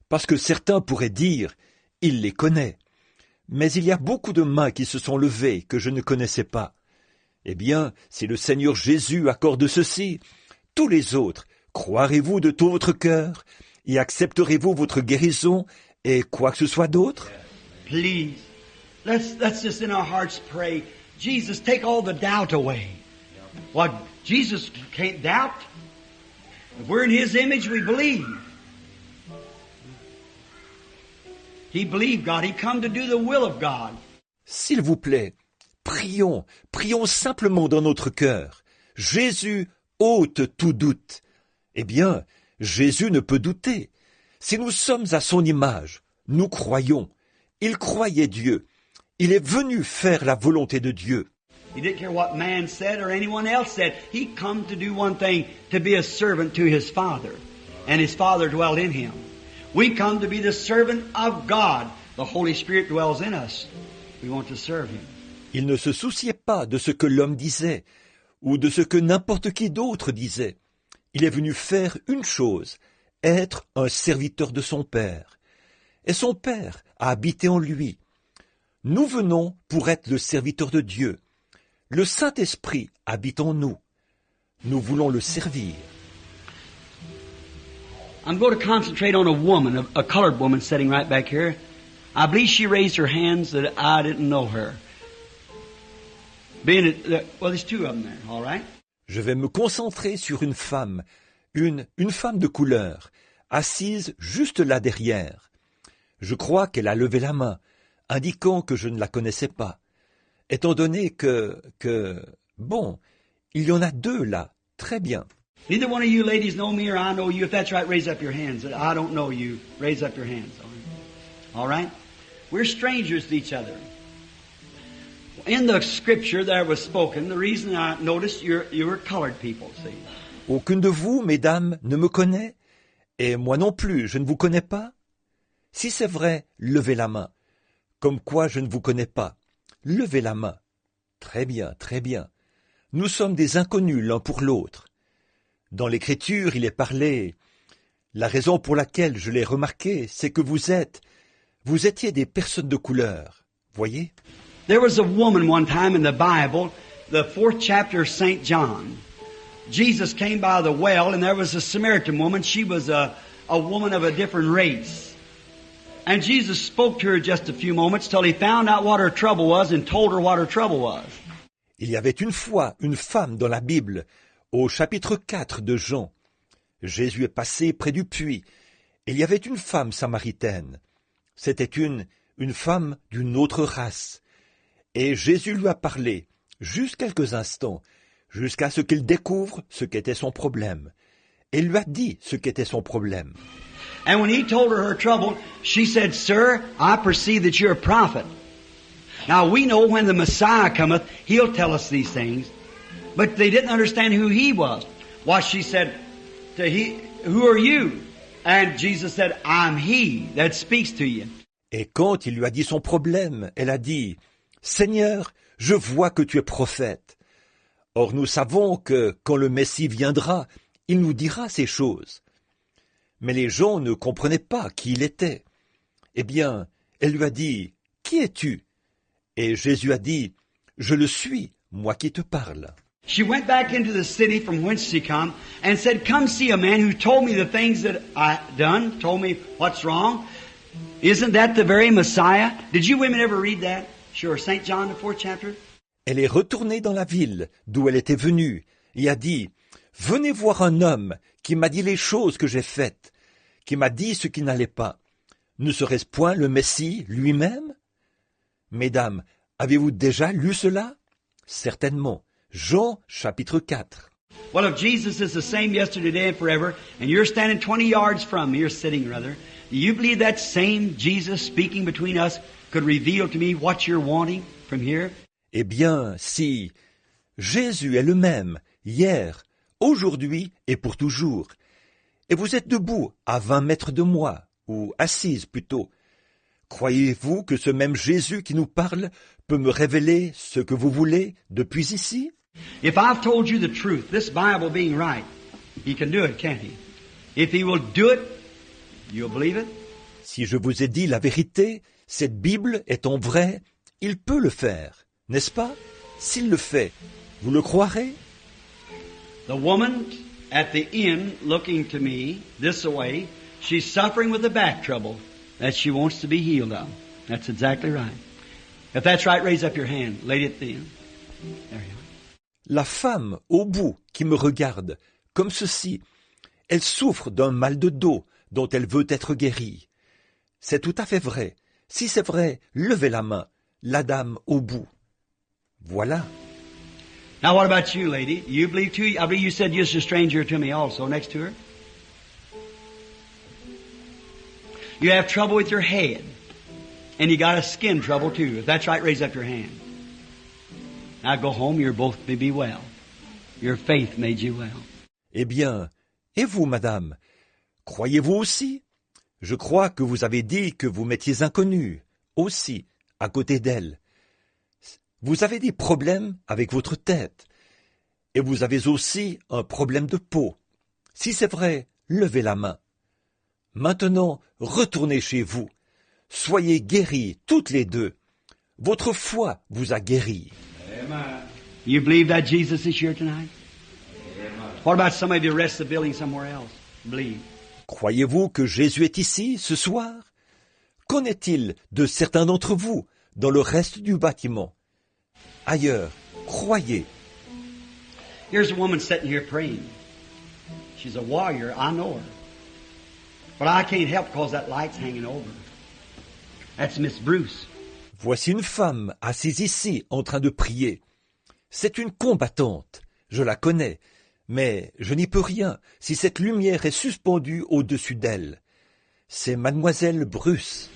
parce que certains pourraient dire, il les connaît. Mais il y a beaucoup de mains qui se sont levées que je ne connaissais pas. Eh bien, si le Seigneur Jésus accorde ceci, tous les autres, croirez-vous de tout votre cœur et accepterez-vous votre guérison et quoi que ce soit d'autre? Please, let's just in our hearts pray. Jesus, take all the doubt away. What, Jesus can't doubt? If we're in His image, we believe. He believed God. He come to do the will of God. S'il vous plaît, prions simplement dans notre cœur. Jésus ôte tout doute. Eh bien, Jésus ne peut douter. Si nous sommes à son image, nous croyons. Il croyait Dieu. Il est venu faire la volonté de Dieu. He didn't care what man said or anyone else said. He come to do one thing, to be a servant to His Father. and his Father dwelt in him. We come to be the servant of God. The Holy Spirit dwells in us. We want to serve him. Il ne se souciait pas de ce que l'homme disait, ou de ce que n'importe qui d'autre disait. Il est venu faire une chose, être un serviteur de son Père. Et son Père a habité en lui. Nous venons pour être le serviteur de Dieu. Le Saint-Esprit habite en nous. Nous voulons le servir. I'm going to concentrate on a woman, a colored woman sitting right back here. I believe she raised her hands that I didn't know her. Well, there's two of them there, all right? Je vais me concentrer sur une femme, une femme de couleur, assise juste là derrière. Je crois qu'elle a levé la main, indiquant que je ne la connaissais pas. Étant donné bon, il y en a deux là, très bien. Neither one of you ladies know me or I know you. If that's right, raise up your hands. I don't know you. Raise up your hands. All right? We're strangers to each other. In the scripture that was spoken, the reason I noticed you were colored people, see. Aucune de vous, mesdames, ne me connaît, et moi non plus, je ne vous connais pas. Si c'est vrai, levez la main. Comme quoi je ne vous connais pas. Levez la main. Très bien, très bien. Nous sommes des inconnus l'un pour l'autre. Dans l'Écriture, il est parlé. La raison pour laquelle je l'ai remarqué, c'est que vous étiez des personnes de couleur. Voyez? There was a woman one time in the Bible, the 4th chapter of St. John. Jesus came by the well, and there was a Samaritan woman. She was a woman of a different race. And Jesus spoke to her just a few moments till he found out what her trouble was and told her what her trouble was. Il y avait une fois une femme dans la Bible, au chapitre 4 de Jean. Jésus est passé près du puits. Il y avait une femme samaritaine. C'était une femme d'une autre race. Et Jésus lui a parlé, juste quelques instants, jusqu'à ce qu'il découvre ce qu'était son problème. Et il lui a dit ce qu'était son problème. And when he told her trouble, she said, "Sir, I perceive that you're a prophet." Now we know when the Messiah cometh, he'll tell us these things. But they didn't understand who he was. Why, she said to "Who are you?" And Jesus said, "I'm he that speaks to you." Et quand il lui a dit son problème, elle a dit, « Seigneur, je vois que tu es prophète. » Or nous savons que, quand le Messie viendra, il nous dira ces choses. Mais les gens ne comprenaient pas qui il était. Eh bien, elle lui a dit, « Qui es-tu » Et Jésus a dit, « Je le suis, moi qui te parle. » She went back into the city from whence she come and said, "Come see a man who told me the things that I done, told me what's wrong. Isn't that the very Messiah?" Did you women ever read that? Sure, St. John, the 4th chapter. Elle est retournée dans la ville d'où elle était venue et a dit, « Venez voir un homme qui m'a dit les choses que j'ai faites, qui m'a dit ce qui n'allait pas. Ne serait-ce point le Messie lui-même » Mesdames, avez-vous déjà lu cela? Certainement. Jean, chapitre 4. Well, if Jesus is the same yesterday, today, and forever, and you're standing 20 yards from me, you're sitting rather, do you believe that same Jesus speaking between us could reveal to me what you're wanting from here? Eh bien, si Jésus est le même, hier, aujourd'hui et pour toujours, et vous êtes debout à 20 mètres de moi, ou assise plutôt, croyez-vous que ce même Jésus qui nous parle peut me révéler ce que vous voulez depuis ici? If I've told you the truth, this Bible being right, He can do it, can't He? If He will do it, you'll believe it? Si je vous ai dit la vérité, cette Bible étant vraie, il peut le faire, n'est-ce pas? S'il le fait, vous le croirez? The woman at the inn looking to me this way, she's suffering with a back trouble that she wants to be healed of. That's exactly right. If that's right, raise up your hand. Lady at the inn. There you are. La femme au bout qui me regarde, comme ceci, elle souffre d'un mal de dos dont elle veut être guérie. C'est tout à fait vrai. Si c'est vrai, levez la main, la dame au bout. Voilà. Now what about you, lady? You believe too? I believe you said you're just a stranger to me also, next to her. You have trouble with your head. And you got a skin trouble too. If that's right, raise up your hand. Now go home, you're both may be well. Your faith made you well. Eh bien, et vous, madame, Croyez-vous aussi? Je crois que vous avez dit que vous m'étiez inconnu, aussi, à côté d'elle. Vous avez des problèmes avec votre tête, et vous avez aussi un problème de peau. Si c'est vrai, levez la main. Maintenant, retournez chez vous. Soyez guéris, toutes les deux. Votre foi vous a guéris. Amen. You believe that Jesus is here tonight? Amen. What about some of you rest the building somewhere else? Believe. Croyez-vous que Jésus est ici, ce soir? Qu'en est-il de certains d'entre vous dans le reste du bâtiment? Ailleurs, croyez. Here's a woman sitting here praying. She's a warrior, I know her. But I can't help because that light's hanging over her. That's Miss Bruce. Voici une femme assise ici en train de prier. C'est une combattante, je la connais, mais je n'y peux rien si cette lumière est suspendue au-dessus d'elle. C'est mademoiselle Bruce.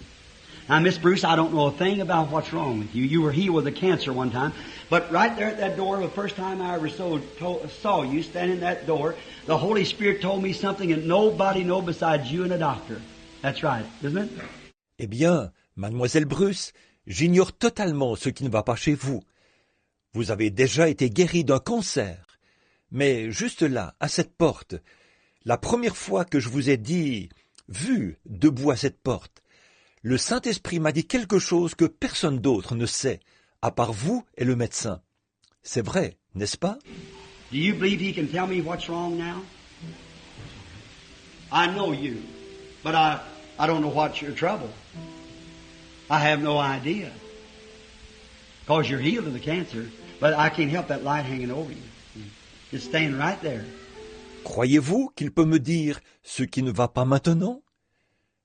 Now, Miss Bruce, I don't know a thing about what's wrong with you. You were healed with a cancer one time. But right there at that door, the first time I ever saw you standing at that door, the Holy Spirit told me something that nobody knows besides you and a doctor. That's right, isn't it? Eh bien, mademoiselle Bruce, j'ignore totalement ce qui ne va pas chez vous. Vous avez déjà été guérie d'un cancer. Mais juste là, à cette porte, la première fois que je vous ai vu debout à cette porte, le Saint-Esprit m'a dit quelque chose que personne d'autre ne sait, à part vous et le médecin. C'est vrai, n'est-ce pas? Do you believe he can tell me what's wrong now? I know you, but I don't know what's your trouble. I have no idea. Because you're healed of the cancer, but I can't help that light hanging over you. It's staying right there. Croyez-vous qu'il peut me dire ce qui ne va pas maintenant?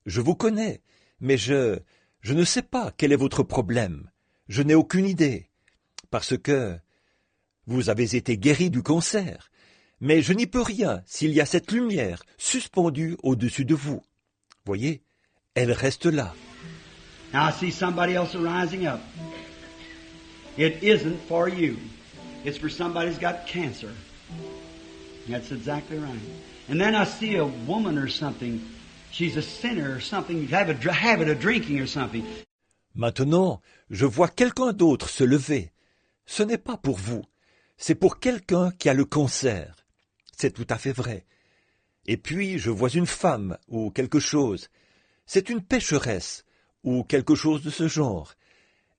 Je vous connais, mais je ne sais pas quel est votre problème. Je n'ai aucune idée, parce que vous avez été guéri du cancer, mais je n'y peux rien s'il y a cette lumière suspendue au-dessus de vous. Voyez, elle reste là. Now I see somebody else rising up. It isn't for you. It's for somebody who's got cancer. That's exactly right. And then I see a woman or something. She's a sinner or something. Have a habit of drinking or something. Maintenant, je vois quelqu'un d'autre se lever. Ce n'est pas pour vous. C'est pour quelqu'un qui a le cancer. C'est tout à fait vrai. Et puis, je vois une femme ou quelque chose. C'est une pécheresse ou quelque chose de ce genre.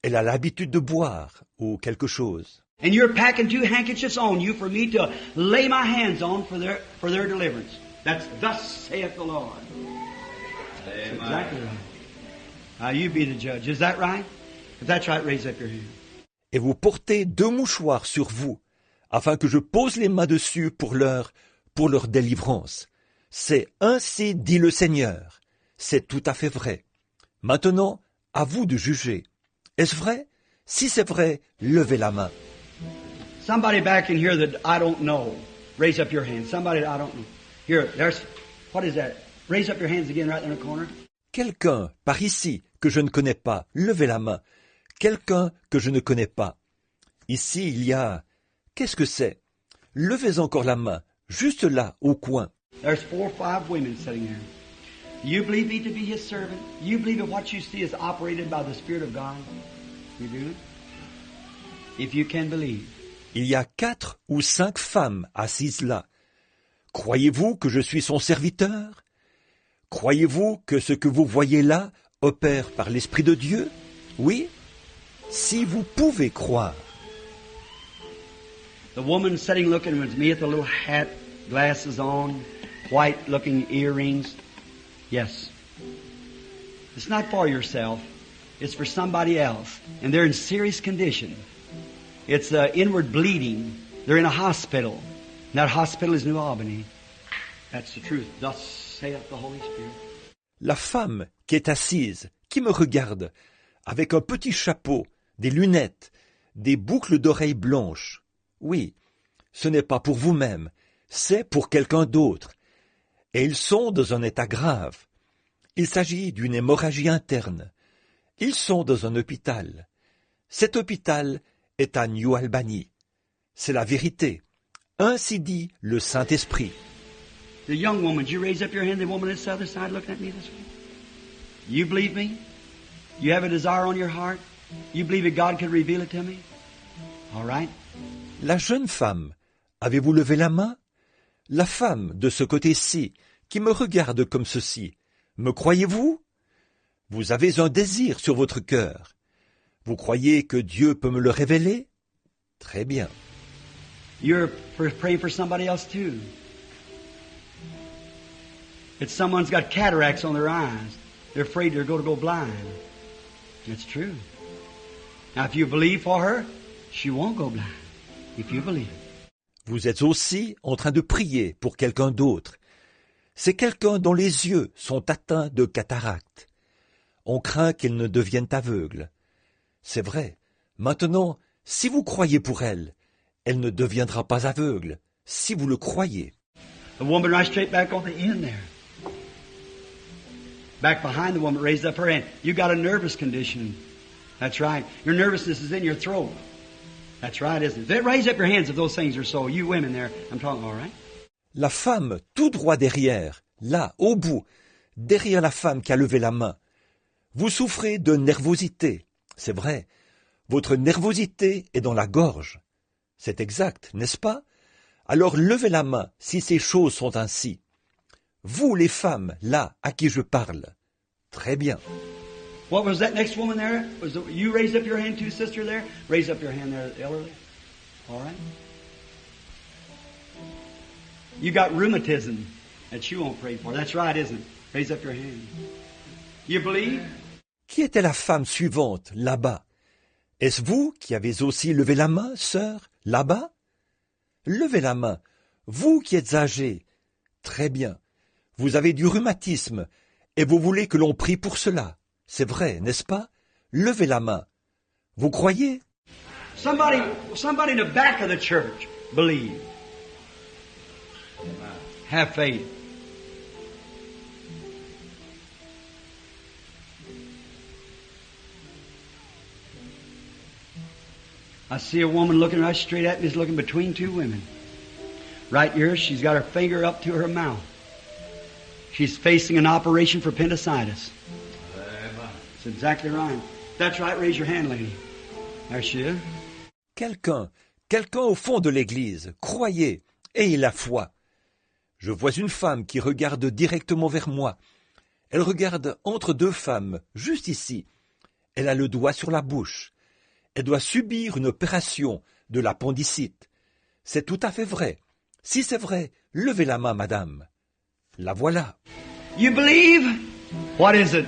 Elle a l'habitude de boire ou quelque chose. And you're packing two handkerchiefs on you for me to lay my hands on for their deliverance. That's thus saith the Lord. That's exactly right. Now you be the judge. Is that right? If that's right, raise up your hand. Et vous portez 2 mouchoirs sur vous, afin que je pose les mains dessus pour leur délivrance. C'est ainsi dit le Seigneur. C'est tout à fait vrai. Maintenant, à vous de juger. Est-ce vrai? Si c'est vrai, levez la main. Somebody back in here that I don't know, raise up your hand. Somebody that I don't know. Here, what is that? Raise up your hands again right there in the corner. Quelqu'un par ici que je ne connais pas, levez la main. Quelqu'un que je ne connais pas. Ici, il y a... Qu'est-ce que c'est? Levez encore la main, juste là, au coin. There's 4 or 5 women sitting there. Do you believe me to be His servant? You believe that what you see is operated by the Spirit of God? You do? If you can believe. Il y a 4 ou 5 femmes assises là. Croyez-vous que je suis son serviteur? Croyez-vous que ce que vous voyez là opère par l'Esprit de Dieu? Oui? Si vous pouvez croire. The woman sitting looking at me with a little hat, glasses on, white-looking earrings. Yes. It's not for yourself. It's for somebody else. And they're in serious condition. It's inward bleeding. They're in a hospital. And that hospital is New Albany. That's the truth. Thus saith the Holy Spirit. La femme qui est assise, qui me regarde, avec un petit chapeau, des lunettes, des boucles d'oreilles blanches. Oui, ce n'est pas pour vous-même, c'est pour quelqu'un d'autre. Et ils sont dans un état grave. Il s'agit d'une hémorragie interne. Ils sont dans un hôpital. Cet hôpital est à New Albany. C'est la vérité. Ainsi dit le Saint-Esprit. The young woman, did you raise up your hand? The woman that's the other side looking at me this way. You believe me? You have a desire on your heart? You believe that God could reveal it to me? All right. La jeune femme, avez-vous levé la main? La femme de ce côté-ci, qui me regarde comme ceci, me croyez-vous? Vous avez un désir sur votre cœur. Vous croyez que Dieu peut me le révéler? Très bien. You're praying for somebody else too. It's someone's got cataracts on their eyes. They're afraid they're going to go blind. That's true. Now, if you believe for her, she won't go blind. If you believe. Vous êtes aussi en train de prier pour quelqu'un d'autre. C'est quelqu'un dont les yeux sont atteints de cataracte. On craint qu'ils ne deviennent aveugles. C'est vrai. Maintenant, si vous croyez pour elle, elle ne deviendra pas aveugle, si vous le croyez. The woman right straight back on the end there. Back behind the woman raised up her hand. You got a nervous condition. That's right. Your nervousness is in your throat. That's right, isn't it? Raise up your hands if those things are so. You women there, I'm talking all right. La femme, tout droit derrière, là, au bout, derrière la femme qui a levé la main. Vous souffrez de nervosité. C'est vrai. Votre nervosité est dans la gorge. C'est exact, n'est-ce pas? Alors levez la main si ces choses sont ainsi. Vous, les femmes, là, à qui je parle. Très bien. What was that next woman there? You raised up your hand too, sister there? Raise up your hand there, elderly. All right. You got rheumatism that you won't pray for. That's right, isn't it? Raise up your hand. You believe? Qui était la femme suivante, là-bas? Est-ce vous qui avez aussi levé la main, sœur, là-bas? Levez la main, vous qui êtes âgée. Très bien. Vous avez du rhumatisme, et vous voulez que l'on prie pour cela. C'est vrai, n'est-ce pas? Levez la main. Vous croyez? Somebody in the back of the church believe. Have faith. I see a woman looking right straight at me, is looking between two women. Right here, she's got her finger up to her mouth. She's facing an operation for appendicitis. That's exactly right. That's right, raise your hand, lady. There she is. Quelqu'un au fond de l'église, croyez, ayez la foi. Je vois une femme qui regarde directement vers moi. Elle regarde entre deux femmes, juste ici. Elle a le doigt sur la bouche. Elle doit subir une opération de l'appendicite. C'est tout à fait vrai. Si c'est vrai, levez la main, madame. La voilà. You believe? What is it?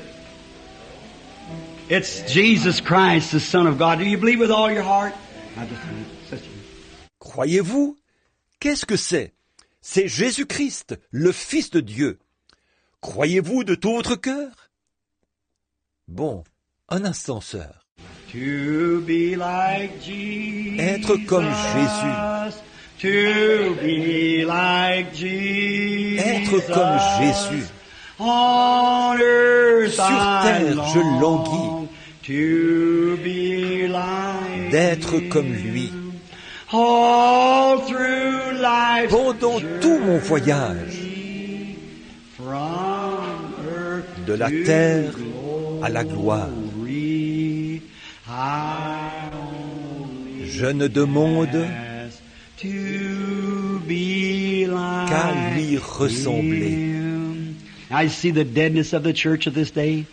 It's Jesus Christ, the Son of God. Do you believe with all your heart? Croyez-vous? Qu'est-ce que c'est? C'est Jésus-Christ, le Fils de Dieu. Croyez-vous de tout votre cœur? Bon, un instant, sœur. To be like Jesus. Être comme Jésus. To be like Jesus. Être comme Jésus. On earth sur terre, je languis to be like d'être comme lui. All through life, pendant tout mon voyage, from earth de la terre à la gloire, je ne demande qu'à lui ressembler. I see the deadness of the church of this day.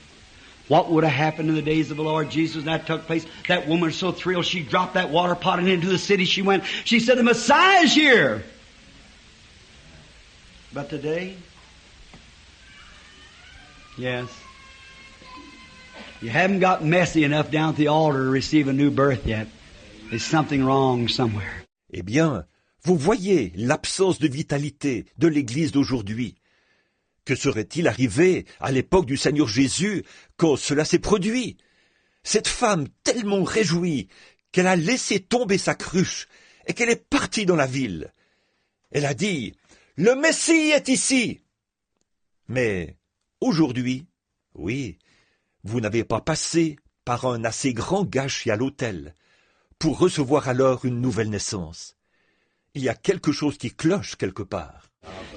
What would have happened in the days of the Lord Jesus when that took place? That woman was so thrilled, she dropped that water pot and into the city she went. She said, the Messiah is here. But today, yes, you haven't got messy enough down at the altar to receive a new birth yet. There's something wrong somewhere. Eh bien, vous voyez l'absence de vitalité de l'Église d'aujourd'hui. Que serait-il arrivé à l'époque du Seigneur Jésus quand cela s'est produit? Cette femme tellement réjouie qu'elle a laissé tomber sa cruche et qu'elle est partie dans la ville. Elle a dit, « Le Messie est ici !» Mais aujourd'hui, oui, vous n'avez pas passé par un assez grand gâchis à l'autel pour recevoir alors une nouvelle naissance. Il y a quelque chose qui cloche quelque part.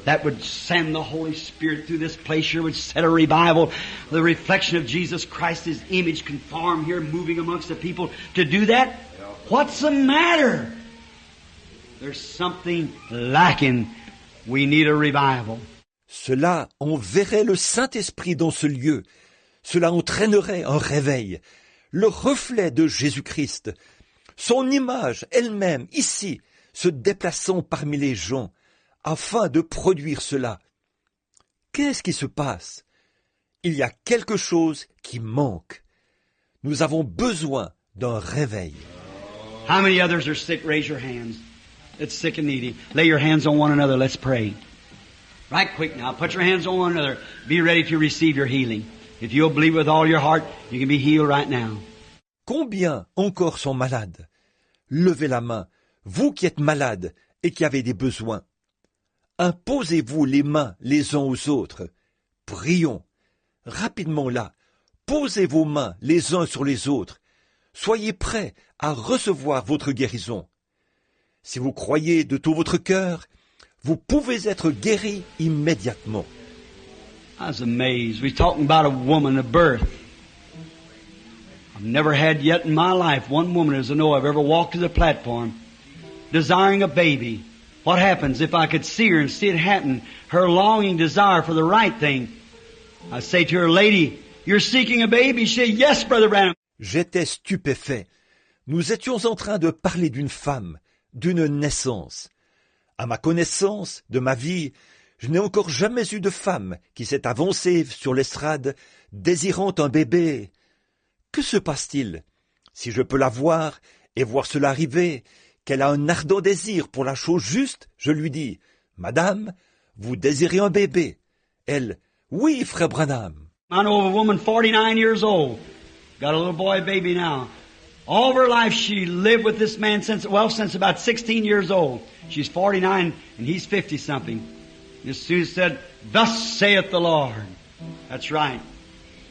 That would send the Holy Spirit through this place here, would set a revival. The reflection of Jesus Christ, His image conformed here, moving amongst the people. To do that, what's the matter? There's something lacking. We need a revival. Cela enverrait le Saint-Esprit dans ce lieu. Cela entraînerait un réveil. Le reflet de Jésus-Christ, son image elle-même ici, se déplaçant parmi les gens, afin de produire cela. Qu'est-ce qui se passe? Il y a quelque chose qui manque. Nous avons besoin d'un réveil. How many others are sick? Raise your hands. It's sick and needy. Lay your hands on one another. Let's pray. Right quick now. Put your hands on one another. Be ready to receive your healing. If you'll believe with all your heart, you can be healed right now. Combien encore sont malades? Levez la main, vous qui êtes malades et qui avez des besoins. Imposez-vous les mains les uns aux autres. Prions. Rapidement là. Posez vos mains les uns sur les autres. Soyez prêts à recevoir votre guérison. Si vous croyez de tout votre cœur, vous pouvez être guéris immédiatement. I was amazed. We're talking about a woman of birth. I've never had yet in my life one woman as I know I've ever walked to the platform desiring a baby. What happens if I could see her and see it happen? Her longing desire for the right thing. I say to her, lady, you're seeking a baby? She said, yes, Brother Branham. J'étais stupéfait. Nous étions en train de parler d'une femme, d'une naissance. À ma connaissance, de ma vie, je n'ai encore jamais eu de femme qui s'est avancée sur l'estrade désirant un bébé. Que se passe-t-il? Si je peux la voir et voir cela arriver, qu'elle a un ardent désir pour la chose juste, je lui dis, « Madame, vous désirez un bébé ?» Elle, « Oui, frère Branham. » I know of a woman 49 years old, got a little boy baby now. All of her life she lived with this man since about 16 years old. She's 49 and he's 50-something. As soon as said, thus saith the Lord. That's right.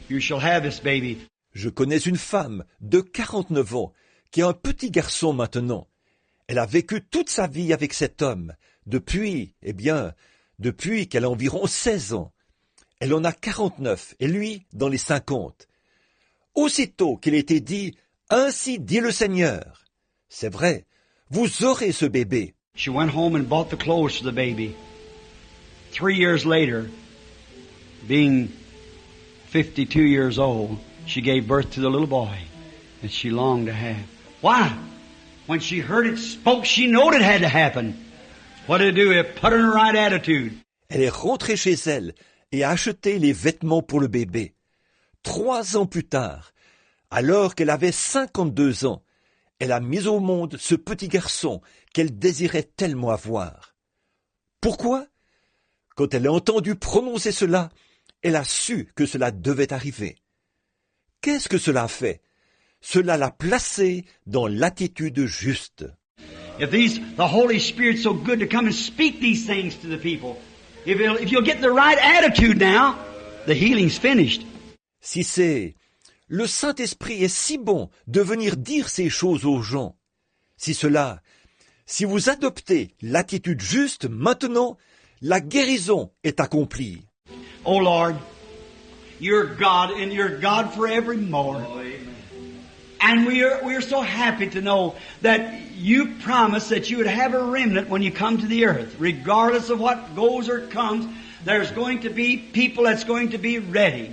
You shall have this baby. Je connais une femme de 49 ans qui a un petit garçon maintenant. Elle a vécu toute sa vie avec cet homme, depuis qu'elle a environ 16 ans. Elle en a 49 et lui dans les 50. Aussitôt qu'il a été dit, ainsi dit le Seigneur. C'est vrai, vous aurez ce bébé. She went home and bought the clothes for the baby. 3 years later, being 52 years old, she gave birth to the little boy that she longed to have. Why? When she heard it spoke, she knew it had to happen. What did it do? It put her in the right attitude. Elle est rentrée chez elle et a acheté les vêtements pour le bébé. 3 ans plus tard, alors qu'elle avait 52 ans, elle a mis au monde ce petit garçon qu'elle désirait tellement avoir. Pourquoi? Quand elle a entendu prononcer cela, elle a su que cela devait arriver. Qu'est-ce que cela a fait? Cela l'a placée dans l'attitude juste. If the Holy Spirit's so good to come and speak these things to the people, if you'll get the right attitude now, the healing's finished. Si le Saint-Esprit est si bon de venir dire ces choses aux gens, si vous adoptez l'attitude juste maintenant, la guérison est accomplie. Oh Lord, you're God and you're God forevermore. And we're so happy to know that you promised that you would have a remnant when you come to the earth. Regardless of what goes or comes, there's going to be people that's going to be ready.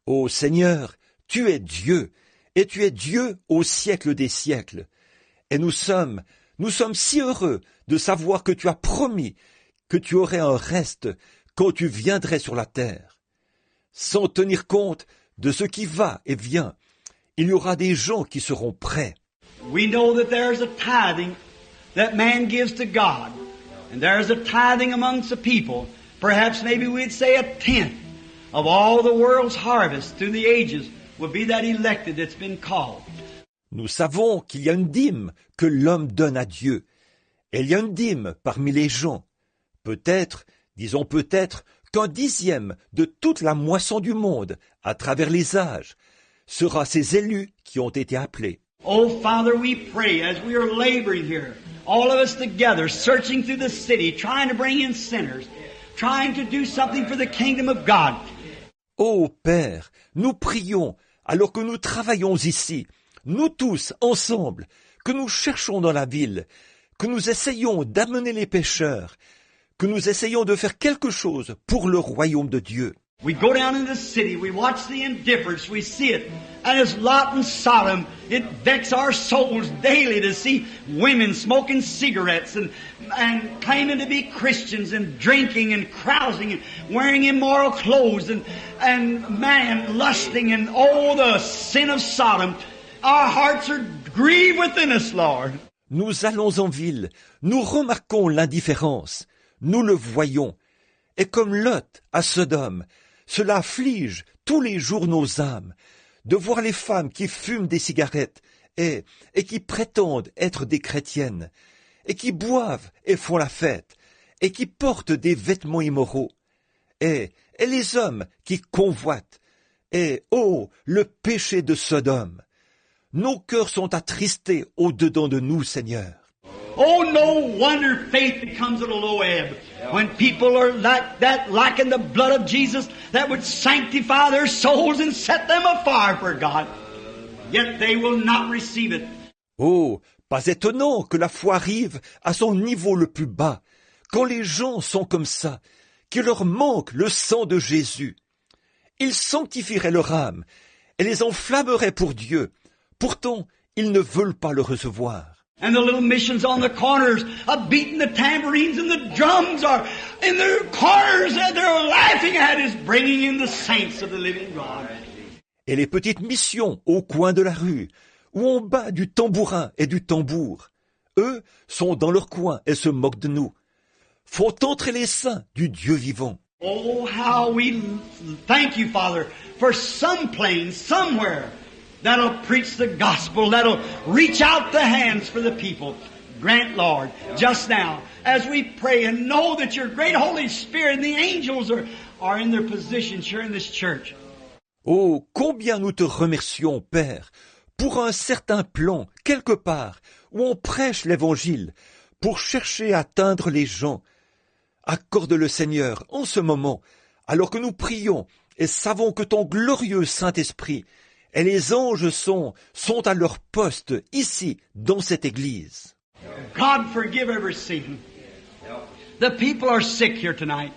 Ô Seigneur, tu es Dieu, et tu es Dieu au siècle des siècles. Et nous sommes si heureux de savoir que tu as promis que tu aurais un reste quand tu viendrais sur la terre. Sans tenir compte de ce qui va et vient, il y aura des gens qui seront prêts. We know that there's a tithing that man gives to God. And there's a tithing amongst the people. Perhaps maybe we'd say 1/10 of all the world's harvest through the ages would be that elected that's been called. Nous savons qu'il y a une dîme que l'homme donne à Dieu. Et il y a une dîme parmi les gens. Peut-être qu'un 10e de toute la moisson du monde, à travers les âges, sera ces élus qui ont été appelés. Oh, Father, we pray as we are laboring here, all of us together, searching through the city, trying to bring in sinners, trying to do something for the kingdom of God. Ô Père, nous prions alors que nous travaillons ici, nous tous ensemble, que nous cherchons dans la ville, que nous essayons d'amener les pécheurs, que nous essayons de faire quelque chose pour le royaume de Dieu. We go down in the city, we watch the indifference, we see it. And as Lot and Sodom, it vexes our souls daily to see women smoking cigarettes and claiming to be Christians and drinking and carousing and wearing immoral clothes and man lusting and oh, the sin of Sodom. Our hearts are grieved within us, Lord. Nous allons en ville, nous remarquons l'indifférence, nous le voyons. Et comme Lot à Sodome, cela afflige tous les jours nos âmes, de voir les femmes qui fument des cigarettes et qui prétendent être des chrétiennes, et qui boivent et font la fête, et qui portent des vêtements immoraux, et les hommes qui convoitent, et oh, le péché de Sodome. Nos cœurs sont attristés au-dedans de nous, Seigneur. Oh, no wonder faith becomes at a low ebb. When people are like that, lacking the blood of Jesus that would sanctify their souls and set them afire for God. Yet they will not receive it. Oh, pas étonnant que la foi arrive à son niveau le plus bas, quand les gens sont comme ça, qu'il leur manque le sang de Jésus. Ils sanctifieraient leur âme et les enflammeraient pour Dieu. Pourtant, ils ne veulent pas le recevoir. And the little missions on the corners are beating the tambourines and the drums are in the corners that they're laughing at is bringing in the saints of the living God. Et les petites missions au coin de la rue, où on bat du tambourin et du tambour, eux sont dans leur coin et se moquent de nous. Font entrer les saints du Dieu vivant. Oh, how we thank you, Father, for some place, somewhere, that'll preach the gospel, that'll reach out the hands for the people. Grant, Lord, just now, as we pray and know that your great Holy Spirit and the angels are in their positions here in this church. Oh, combien nous te remercions, Père, pour un certain plan, quelque part, où on prêche l'Évangile, pour chercher à atteindre les gens. Accorde-le, Seigneur, en ce moment, alors que nous prions et savons que ton glorieux Saint-Esprit et les anges sont à leur poste ici, dans cette église. God forgive every sin. The people are sick here tonight.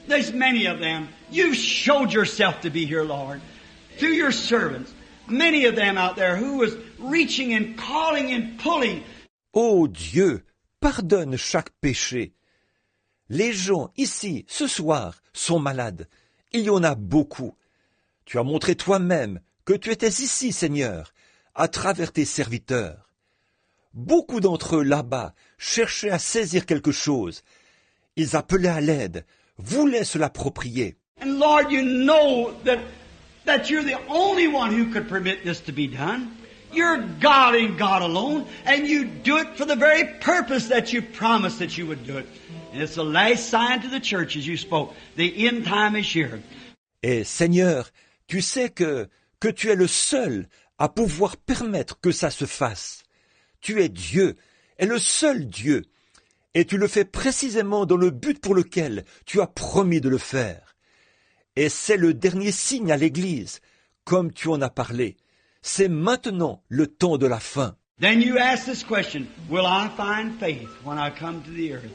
There's many of them. You've showed yourself to be here, Lord, through your servants. Many of them out there who was reaching and calling and pulling. Oh Dieu, pardonne chaque péché. Les gens ici, ce soir, sont malades. Il y en a beaucoup. Tu as montré toi-même que tu étais ici, Seigneur, à travers tes serviteurs. Beaucoup d'entre eux là-bas cherchaient à saisir quelque chose. Ils appelaient à l'aide, voulaient se l'approprier. And Lord, you know that you're the only one who could permit this to be done. You're God and God alone, and you do it for the very purpose that you promised that you would do it. And it's the last sign to the church as you spoke. The end time is here. Et Seigneur, tu sais que tu es le seul à pouvoir permettre que ça se fasse. Tu es Dieu, et le seul Dieu, et tu le fais précisément dans le but pour lequel tu as promis de le faire. Et c'est le dernier signe à l'Église, comme tu en as parlé. C'est maintenant le temps de la fin. Then you ask this question, will I find faith when I come to the earth?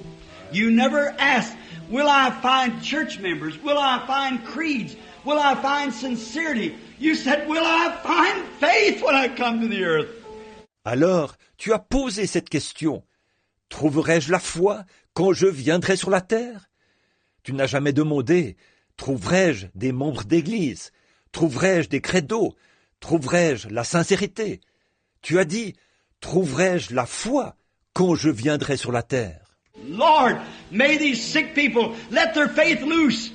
You never ask, will I find church members? Will I find creeds? Will I find sincerity? You said, will I find faith when I come to the earth? Alors, tu as posé cette question. Trouverai-je la foi quand je viendrai sur la terre? Tu n'as jamais demandé, trouverai-je des membres d'église? Trouverai-je des credos? Trouverai-je la sincérité? Tu as dit, trouverai-je la foi quand je viendrai sur la terre? Lord, may these sick people let their faith loose.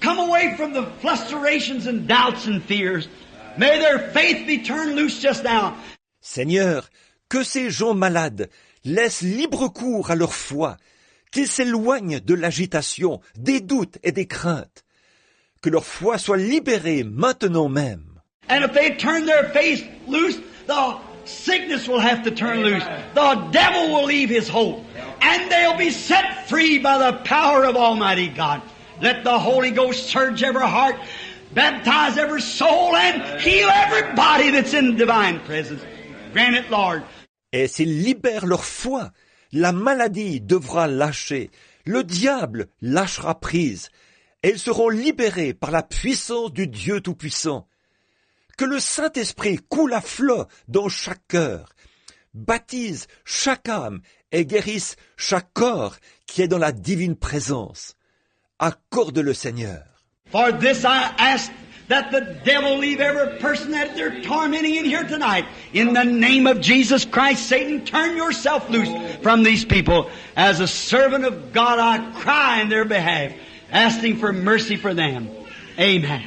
Come away from the frustrations and doubts and fears. May their faith be turned loose just now. Seigneur, que ces gens malades laissent libre cours à leur foi, qu'ils s'éloignent de l'agitation, des doutes et des craintes, que leur foi soit libérée maintenant même. And if they turn their faith loose, the sickness will have to turn loose. The devil will leave his hold. And they'll be set free by the power of Almighty God. Let the Holy Ghost surge every heart, baptize every soul, and heal everybody that's in divine presence. Grant it, Lord. Et s'ils libèrent leur foi, la maladie devra lâcher, le diable lâchera prise, et ils seront libérés par la puissance du Dieu Tout-Puissant. Que le Saint-Esprit coule à flot dans chaque cœur, baptise chaque âme et guérisse chaque corps qui est dans la divine présence. Accorde-le, Seigneur. For this I ask that the devil leave every person that they're tormenting in here tonight. In the name of Jesus Christ, Satan, turn yourself loose from these people. As a servant of God, I cry in their behalf, asking for mercy for them. Amen.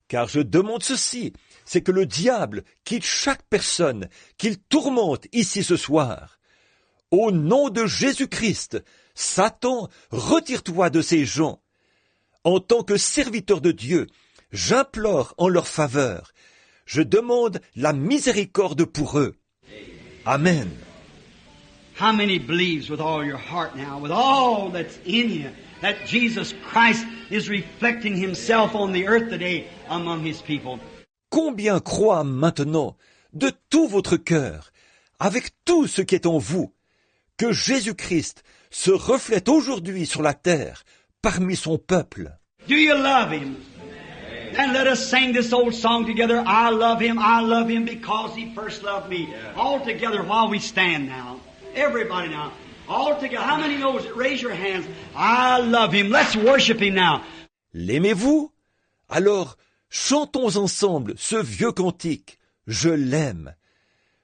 Car je demande ceci, c'est que le diable quitte chaque personne qu'il tourmente ici ce soir. Au nom de Jésus-Christ, Satan, retire-toi de ces gens. En tant que serviteur de Dieu, j'implore en leur faveur. Je demande la miséricorde pour eux. Amen. How many believes with all your heart now, with all that's in you, that Jesus Christ is reflecting himself on the earth today among his people? Combien croient maintenant, de tout votre cœur, avec tout ce qui est en vous, que Jésus-Christ se reflète aujourd'hui sur la terre, parmi son peuple? Do you love him? And let us sing this old song together. I love him because he first loved me. All together while we stand now. Everybody now. All together. How many knows it? Raise your hands. I love him. Let's worship him now. L'aimez-vous? Alors, chantons ensemble ce vieux cantique. Je l'aime.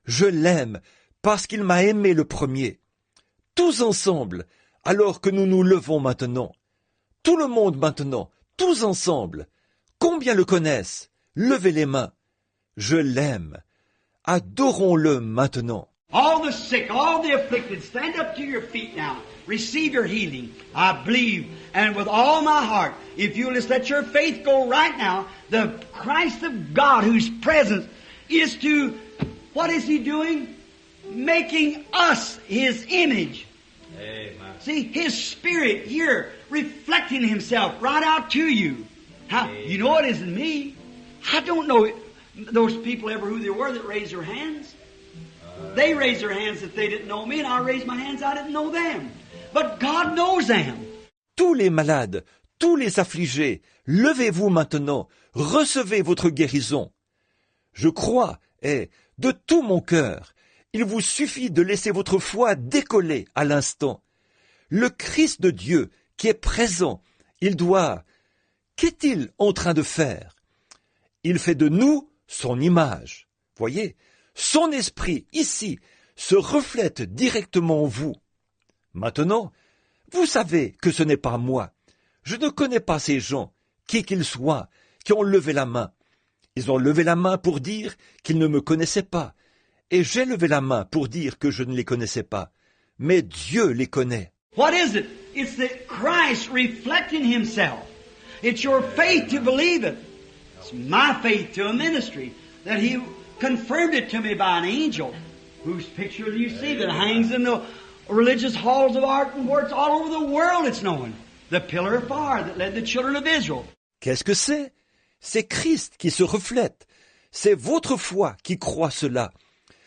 Je l'aime parce qu'il m'a aimé le premier. Tous ensemble, alors que nous nous levons maintenant. Tout le monde maintenant, tous ensemble. Combien le connaissent? Levez les mains. Je l'aime. Adorons-le maintenant. All the sick, all the afflicted, stand up to your feet now. Receive your healing. I believe, and with all my heart, if you'll just let your faith go right now, the Christ of God whose presence is to, what is He doing? Making us His image. Amen. See, His Spirit here reflecting Himself right out to you. How, you know it isn't me. I don't know those people ever who they were that raised their hands. They raised their hands if they didn't know me, and I raised my hands, I didn't know them. But God knows them. Tous les malades, tous les affligés, levez-vous maintenant, recevez votre guérison. Je crois, et de tout mon cœur, il vous suffit de laisser votre foi décoller à l'instant. Le Christ de Dieu qui est présent, il doit... Qu'est-il en train de faire? Il fait de nous son image. Voyez, son esprit, ici, se reflète directement en vous. Maintenant, vous savez que ce n'est pas moi. Je ne connais pas ces gens, qui qu'ils soient, qui ont levé la main. Ils ont levé la main pour dire qu'ils ne me connaissaient pas. Et j'ai levé la main pour dire que je ne les connaissais pas. Mais Dieu les connaît. What is it? It's that Christ reflecting Himself. It's your faith to believe it. It's my faith to a ministry that He confirmed it to me by an angel whose picture you see that hangs in the religious halls of art and works all over the world. It's known. The pillar of fire that led the children of Israel. Qu'est-ce que c'est? C'est Christ qui se reflète. C'est votre foi qui croit cela.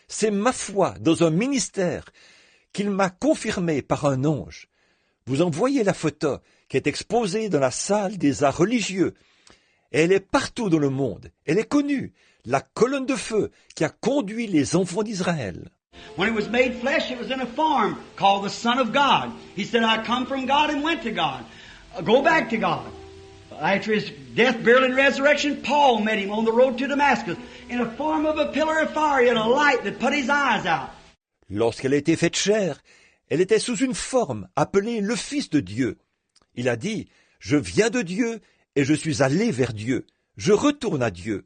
C'est ma foi dans un ministère qu'il m'a confirmé par un ange. Vous en voyez la photo qui est exposée dans la salle des arts religieux. Elle est partout dans le monde. Elle est connue. La colonne de feu qui a conduit les enfants d'Israël. When it was made flesh, it was in a form called the Son of God. He said, I come from God and went to God. Go back to God. After His death, burial, and resurrection, Paul met Him on the road to Damascus in a form of a pillar of fire and a light that put his eyes out. Lorsqu'elle a été faite chair, elle était sous une forme appelée le Fils de Dieu. Il a dit, je viens de Dieu et je suis allé vers Dieu. Je retourne à Dieu.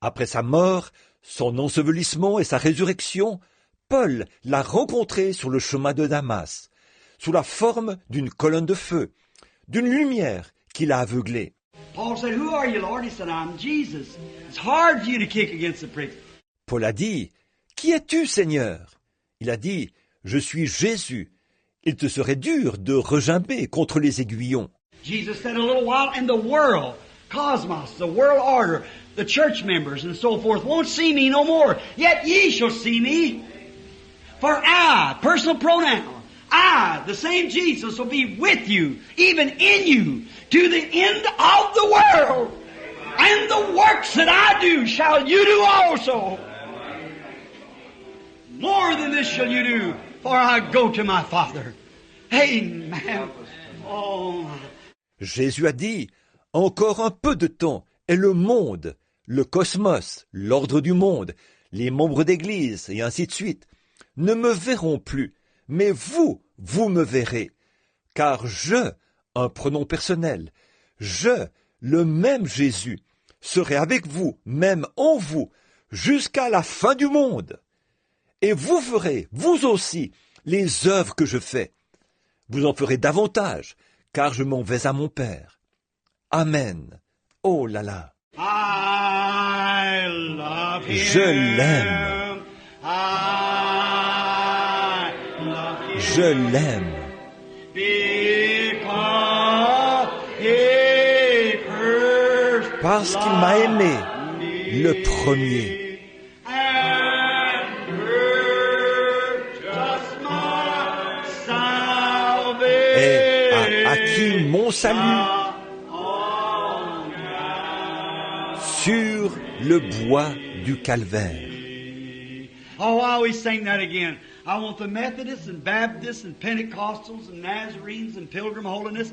Après sa mort, son ensevelissement et sa résurrection, Paul l'a rencontré sur le chemin de Damas, sous la forme d'une colonne de feu, d'une lumière qui l'a aveuglé. Paul said, Who are you, Lord? He said, I'm Jesus. It's hard for you to kick against the pricks. Paul a dit, Qui es-tu, Seigneur? Il a dit, Je suis Jésus. Il te serait dur de regimber contre les aiguillons. Jesus said a little while, and the world, cosmos, the world order, the church members and so forth won't see me no more. Yet ye shall see me. For I, personal pronoun, I, the same Jesus, will be with you, even in you, to the end of the world. And the works that I do shall you do also. More than this shall you do, for I go to my Father. Amen. Oh. Jésus a dit, encore un peu de temps, et le monde, le cosmos, l'ordre du monde, les membres d'Église, et ainsi de suite, ne me verront plus, mais vous me verrez. Car je, un pronom personnel, je, le même Jésus, serai avec vous, même en vous, jusqu'à la fin du monde. Et vous ferez, vous aussi, les œuvres que je fais. Vous en ferez davantage, car je m'en vais à mon Père. Amen. Oh là là. I love him. Je l'aime. I love him. Je l'aime. Because he first Parce qu'il m'a aimé, le premier. and purchased my salvation. Et a acquis mon salut sur le bois du calvaire. Oh, I always sing that again. I want the Methodists and Baptists and Pentecostals and Nazarenes and Pilgrim Holiness,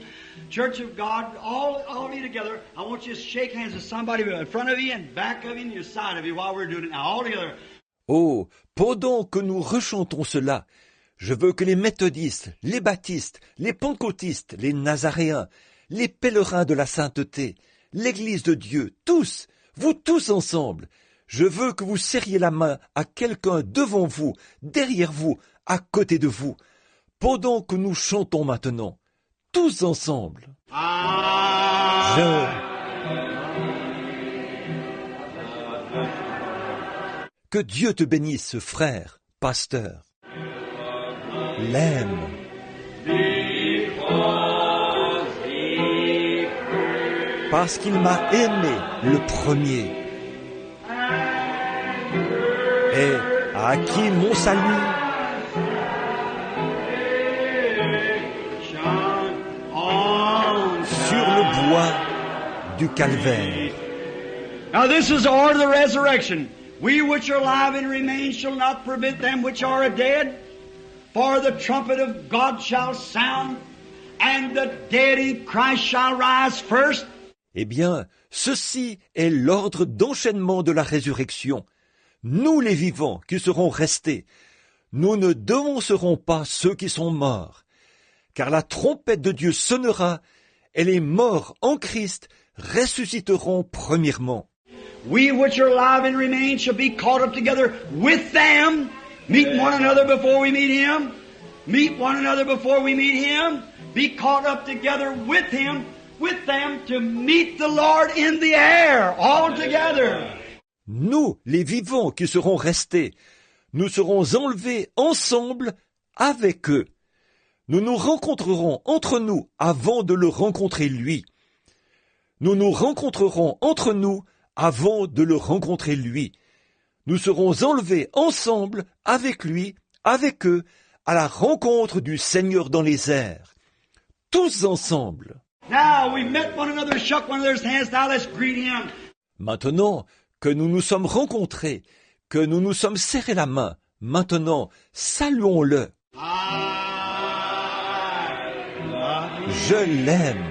Church of God, all of you together. I want you to shake hands with somebody in front of you and back of you and your side of you while we're doing it now, all together. Oh, pendant que nous rechantons cela, je veux que les méthodistes, les baptistes, les pentecôtistes, les nazaréens, les pèlerins de la sainteté, l'Église de Dieu, tous, vous tous ensemble, je veux que vous serriez la main à quelqu'un devant vous, derrière vous, à côté de vous, pendant que nous chantons maintenant, tous ensemble. Que Dieu te bénisse, frère, pasteur. L'aime. Parce qu'il m'a aimé le premier et a acquis mon salut sur le bois du calvaire. Now this is the order of the resurrection. We which are alive and remain shall not prevent them which are dead. For the trumpet of God shall sound, and the dead in Christ shall rise first. Eh bien, ceci est l'ordre d'enchaînement de la résurrection. Nous les vivants qui serons restés, nous ne devancerons pas ceux qui sont morts, car la trompette de Dieu sonnera, et les morts en Christ ressusciteront premièrement. We which are alive and remain shall be caught up together with them. Meet one another before we meet Him. Meet one another before we meet Him. Be caught up together with Him, with them, to meet the Lord in the air, all together. Nous, les vivants qui serons restés, nous serons enlevés ensemble avec eux. Nous nous rencontrerons entre nous avant de le rencontrer lui. Nous nous rencontrerons entre nous avant de le rencontrer lui. Nous serons enlevés ensemble avec lui, avec eux, à la rencontre du Seigneur dans les airs. Tous ensemble. Now we met one another, shook one another's hands. Now let's greet Him. Maintenant que nous nous sommes rencontrés, que nous nous sommes serrés la main, maintenant saluons-le. Je l'aime.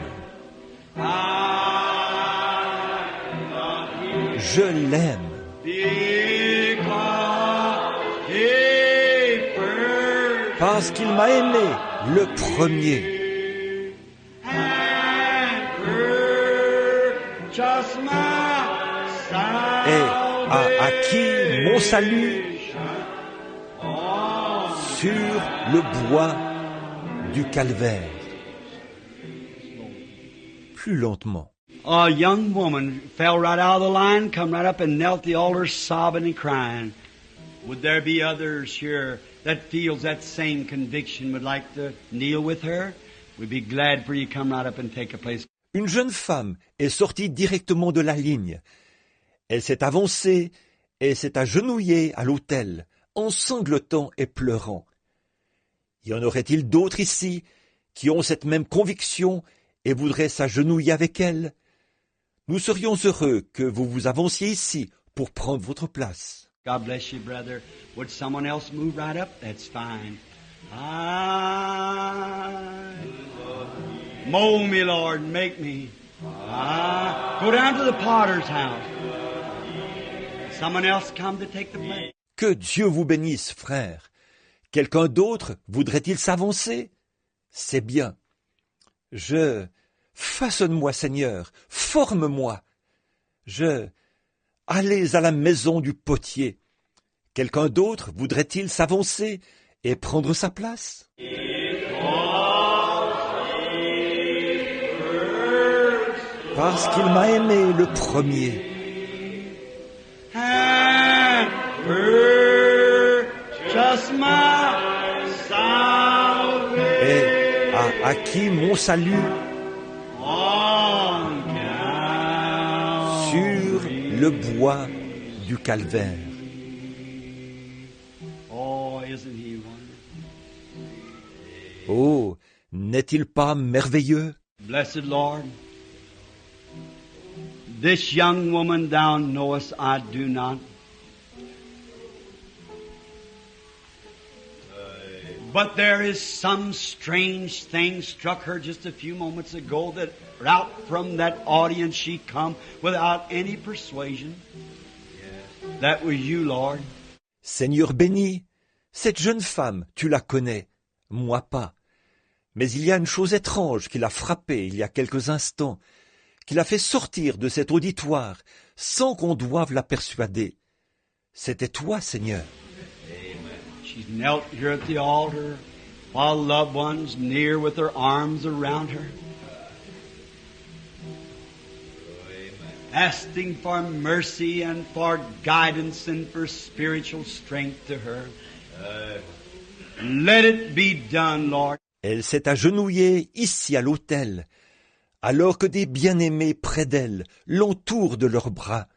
Je l'aime. Parce qu'il m'a aimé le premier. Et a acquis mon salut sur le bois du calvaire. Plus lentement. A young woman fell right out of the line, come right up and knelt at the altar sobbing and crying. Would there be others here that feels that same conviction, would like to kneel with her? We'd be glad for you to come right up and take a place. Une jeune femme est sortie directement de la ligne. Elle s'est avancée et s'est agenouillée à l'autel, en sanglotant et pleurant. Y en aurait-il d'autres ici qui ont cette même conviction et voudraient s'agenouiller avec elle? Nous serions heureux que vous vous avanciez ici pour prendre votre place. God bless you, brother. Would someone else move right up? That's fine. Mold me, Lord, and make me. Go down to the potter's house. Someone else come to take the place. Que Dieu vous bénisse, frère. Quelqu'un d'autre voudrait-il s'avancer? C'est bien. Façonne-moi, Seigneur, forme-moi. Allez à la maison du potier. Quelqu'un d'autre voudrait-il s'avancer et prendre sa place? Parce qu'il m'a aimé le premier. Et a acquis mon salut sur le bois du calvaire. Oh, n'est-il pas merveilleux? Blessed Lord, this young woman thou knowest I do not. But there is some strange thing struck her just a few moments ago that out from that audience she come without any persuasion. That was you, Lord. Seigneur béni, cette jeune femme, tu la connais, moi pas. Mais il y a une chose étrange qui l'a frappée il y a quelques instants, qui l'a fait sortir de cet auditoire sans qu'on doive la persuader. C'était toi, Seigneur. She's knelt here at the altar while loved ones near with their arms around her. Asking for mercy and for guidance and for spiritual strength to her. Let it be done, Lord. Elle s'est agenouillée ici à l'autel, alors que des bien-aimés près d'elle l'entourent de leurs bras.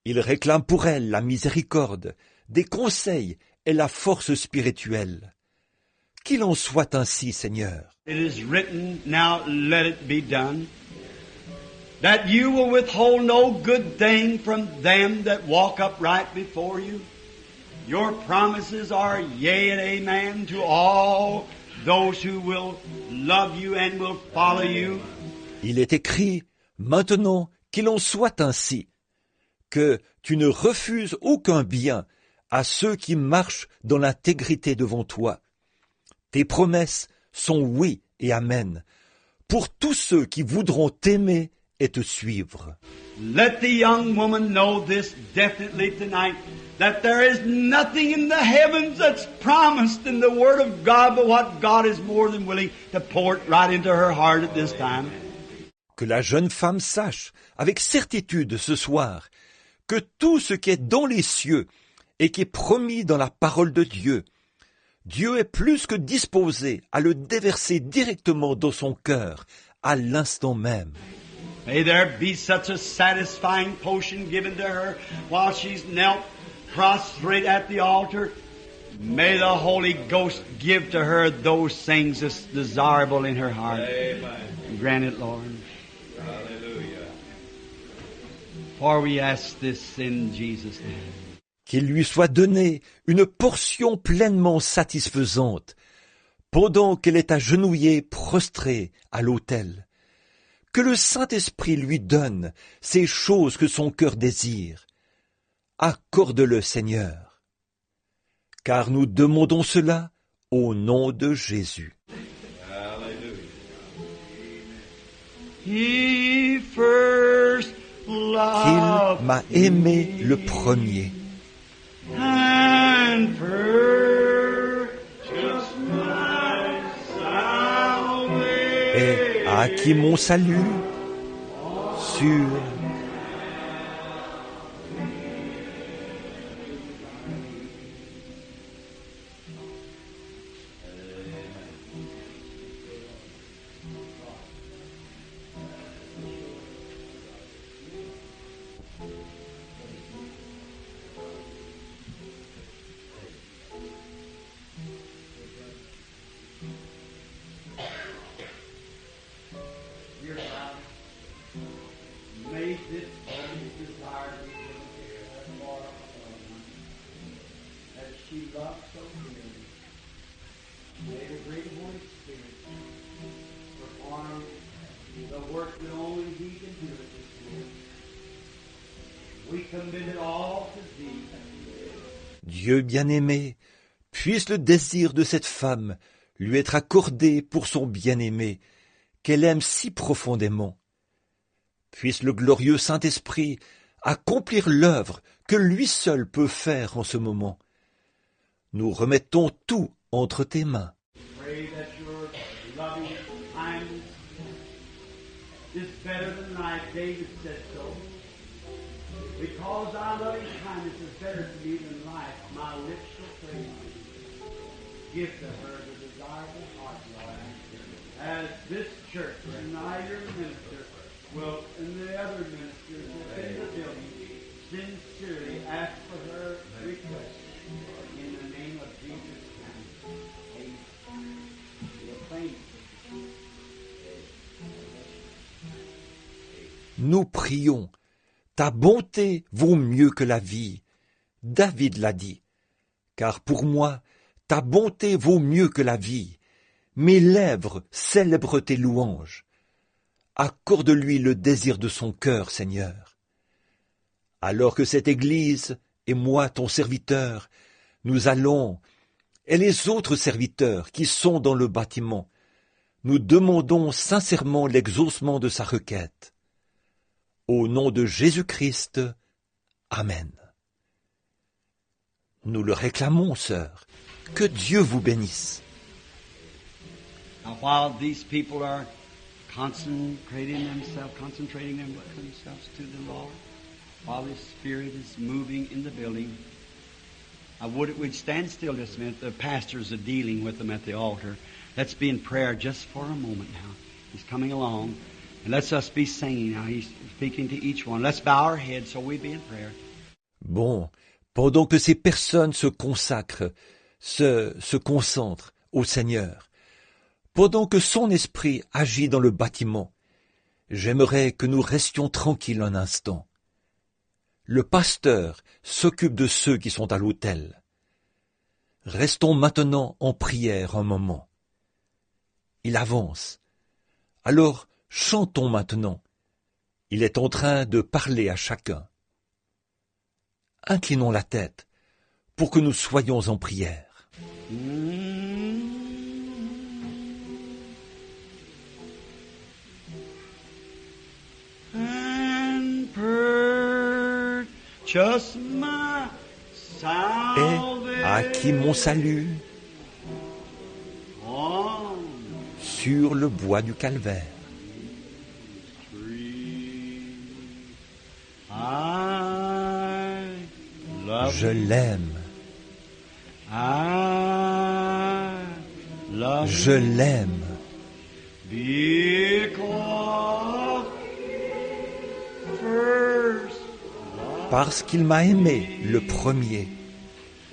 Ils réclament pour elle la miséricorde, des conseils et la force spirituelle. Qu'il en soit ainsi, Seigneur. It is written, now let it be done, that you will withhold no good thing from them that walk upright before you. Your promises are yea and amen to all those who will love you and will follow you. Il est écrit, maintenant qu'il en soit ainsi, que tu ne refuses aucun bien à ceux qui marchent dans l'intégrité devant toi. Tes promesses sont oui et amen, pour tous ceux qui voudront t'aimer et te suivre. Let the young woman know this definitely tonight, that there is nothing in the heavens that's promised in the Word of God, but what God is more than willing to pour it right into her heart at this time. Que la jeune femme sache, avec certitude ce soir, que tout ce qui est dans les cieux et qui est promis dans la parole de Dieu, Dieu est plus que disposé à le déverser directement dans son cœur, à l'instant même. May there be such a satisfying potion given to her while she's knelt prostrate at the altar. May the Holy Ghost give to her those things that's desirable in her heart. Amen. Grant it, Lord. Hallelujah. For we ask this in Jesus' name. Qu'il lui soit donné une portion pleinement satisfaisante, pendant qu'elle est agenouillée prostrée à l'autel. Que le Saint-Esprit lui donne ces choses que son cœur désire. Accorde-le, Seigneur. Car nous demandons cela au nom de Jésus. He first loved Qu'il m'a aimé le premier. and purchased my salvation. Et a acquis mon salut sur she loved so dearly. May the great Holy Spirit perform the work that only He can do at this moment. We commit it all to Thee. Dieu bien-aimé, puisse le désir de cette femme lui être accordé pour son bien-aimé, qu'elle aime si profondément. Puisse le glorieux Saint-Esprit accomplir l'œuvre que lui seul peut faire en ce moment. Nous remettons tout entre tes mains. Pray that your loving kindness is better than life. David said so. Because thy loving kindness is better to me than life, my lips shall praise thee. Give to her the desirable heart, Lord, as this church and I, your minister, will, and the other ministers within the building, sincerely ask for her request. In the name of Jesus Christ. Amen. Thank you. Nous prions. Ta bonté vaut mieux que la vie. David l'a dit. Car pour moi, ta bonté vaut mieux que la vie. Mes lèvres célèbrent tes louanges. Accorde-lui le désir de son cœur, Seigneur. Alors que cette Église, et moi, ton serviteur, nous allons, et les autres serviteurs qui sont dans le bâtiment, nous demandons sincèrement l'exaucement de sa requête. Au nom de Jésus-Christ, Amen. Nous le réclamons, sœur. Que Dieu vous bénisse. Now, while these people are concentrating themselves to the Lord, while His Spirit is moving in the building, I would stand still just a minute. The pastors are dealing with them at the altar. Let's be in prayer just for a moment now. He's coming along. And let's us be singing now. He's speaking to each one. Let's bow our heads so we be in prayer. Bon, pendant que ces personnes se consacrent, se concentrent au Seigneur, pendant que son esprit agit dans le bâtiment, j'aimerais que nous restions tranquilles un instant. Le pasteur s'occupe de ceux qui sont à l'autel. Restons maintenant en prière un moment. Il avance. Alors, chantons maintenant. Il est en train de parler à chacun. Inclinons la tête pour que nous soyons en prière. And purchase my Et à qui mon salut on sur le bois du calvaire. I love Je l'aime, I love je l'aime, because first parce qu'il m'a aimé le premier.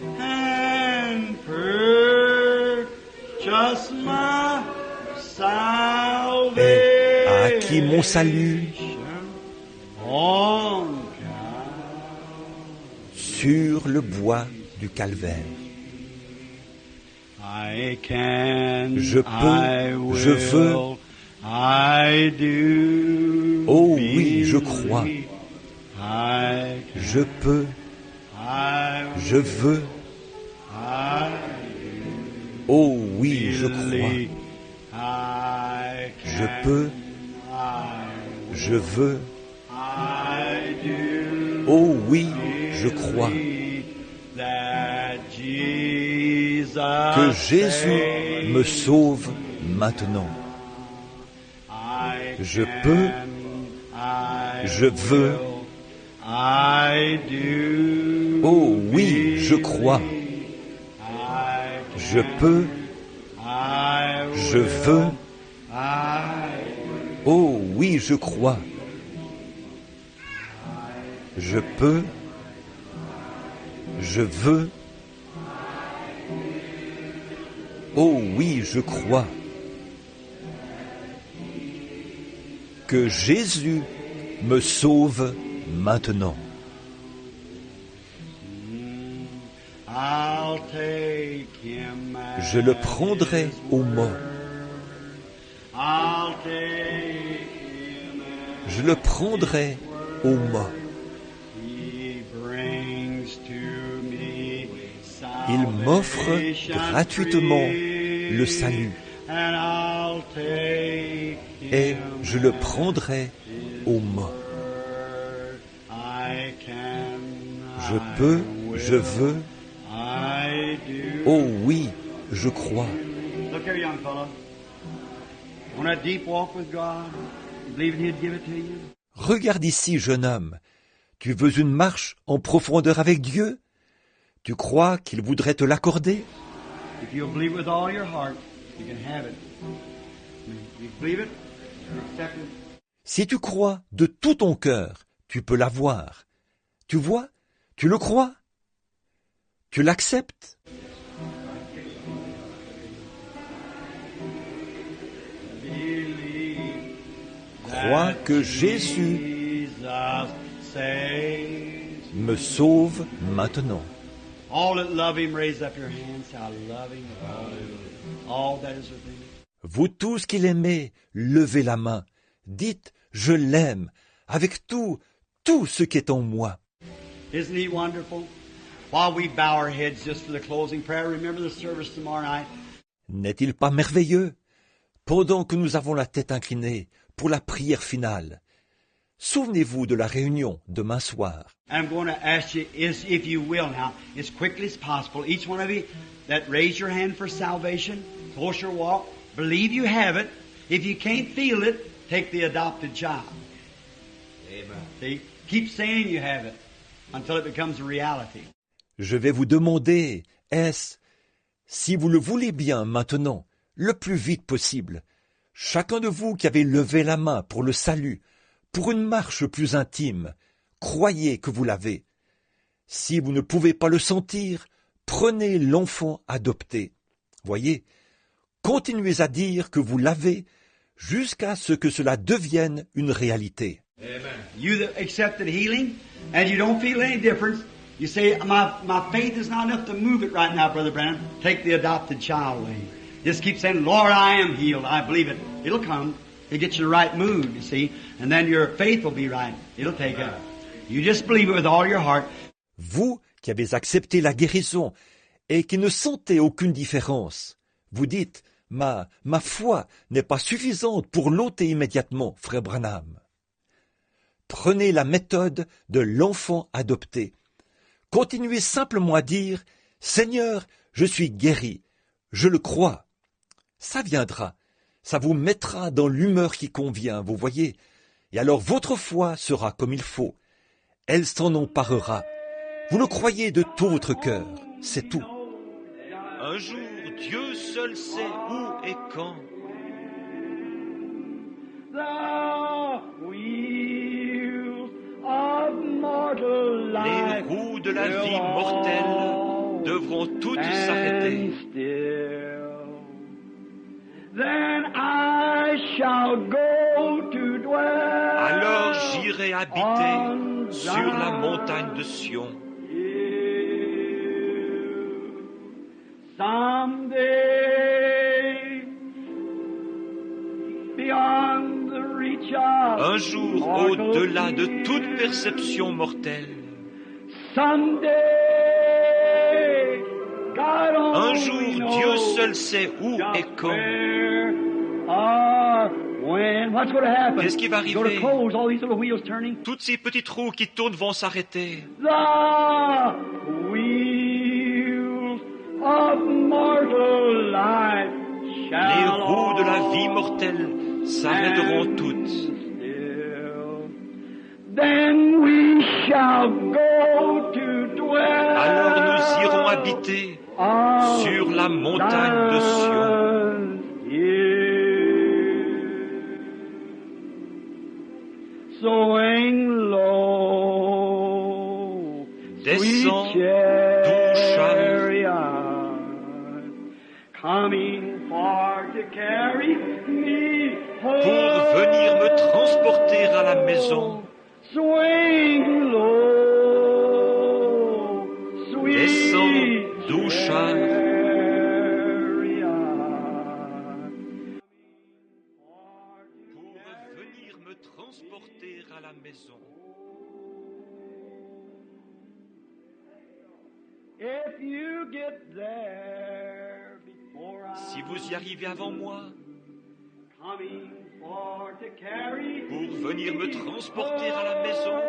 and purchase my salvation Et à qui mon salut on sur le bois du calvaire. I can, Je peux, I will, je veux. I do. Oh oui, je crois. believe. I can, Je peux, I je veux. I Oh oui, je crois. believe. I can, Je peux, I, je veux. I do. Oh oui, je crois. believe that Jesus Que Jésus me saves. sauve maintenant. I Je peux, can, I je veux. will, I do. Oh oui, je crois. I Je peux, I je will, veux. I Oh oui, je crois. Je peux, je veux. Oh oui, je crois. Que Jésus me sauve maintenant. I'll take him at Je le prendrai au mot. I'll take him at Je le prendrai au mot. He brings to me Il m'offre salvation gratuitement le free, salut and I'll take et him je le prendrai au mot. I can, Je peux, je veux, I do. oh oui, je crois. Look here, young fellow. Want a deep walk with God? You believe He'd give it to you? Regarde ici, jeune homme. Tu veux une marche en profondeur avec Dieu? Tu crois qu'il voudrait te l'accorder? If you'll believe with all your heart, you can have it. You believe it? You accept it? Si tu crois de tout ton cœur, tu peux l'avoir. Tu vois? Tu le crois? Tu l'acceptes? Believe Crois that que Jésus Jesus saves. me sauve maintenant. All that love Him, raise up your hands. I love Him. All that is within me. Vous tous qui l'aimez, levez la main. Dites, je l'aime, avec tout ce qui est en moi. Isn't He wonderful? While we bow our heads just for the closing prayer, remember the service tomorrow night. N'est-il pas merveilleux? Pendant que nous avons la tête inclinée pour la prière finale, souvenez-vous de la réunion demain soir. I'm going to ask you, if you will now, as quickly as possible, each one of you that raise your hand for salvation, close your walk, believe you have it. If you can't feel it, take the adopted child. Amen. See? Keep saying you have it until it becomes a reality. Je vais vous demander, si vous le voulez bien maintenant, le plus vite possible, chacun de vous qui avez levé la main pour le salut, pour une marche plus intime, croyez que vous l'avez. Si vous ne pouvez pas le sentir, prenez l'enfant adopté. Voyez, continuez à dire que vous l'avez jusqu'à ce que cela devienne une réalité. Amen. You that accepted healing and you don't feel any difference, you say, my faith is not enough to move it right now, Brother Branham. Take the adopted child away. Just keep saying, Lord, I am healed. I believe it. It'll come. It'll get you in the right mood, you see. And then your faith will be right. It'll take it. You just believe it with all your heart. Vous qui avez accepté la guérison et qui ne sentez aucune différence, vous dites, ma foi n'est pas suffisante pour l'ôter immédiatement, frère Branham. Prenez la méthode de l'enfant adopté. Continuez simplement à dire, Seigneur, je suis guéri, je le crois. Ça viendra, ça vous mettra dans l'humeur qui convient, vous voyez, et alors votre foi sera comme il faut. Elle s'en emparera. Vous le croyez de tout votre cœur, c'est tout. Un jour, Dieu seul sait où et quand. Les roues de la vie mortelle devront toutes s'arrêter. Alors j'irai habiter sur la montagne de Sion. Un jour au-delà de toute perception mortelle. Un jour, Dieu seul sait où et quand. Qu'est-ce qui va arriver? Toutes ces petites roues qui tournent vont s'arrêter. Les roues de la vie mortelle s'arrêteront toutes. Alors nous irons habiter sur la montagne de Sion. Descends, doux chariot, pour venir me transporter à la maison. Descends, doux char. Pour venir me transporter à la maison. Si vous y arrivez avant moi, pour venir me transporter à la maison,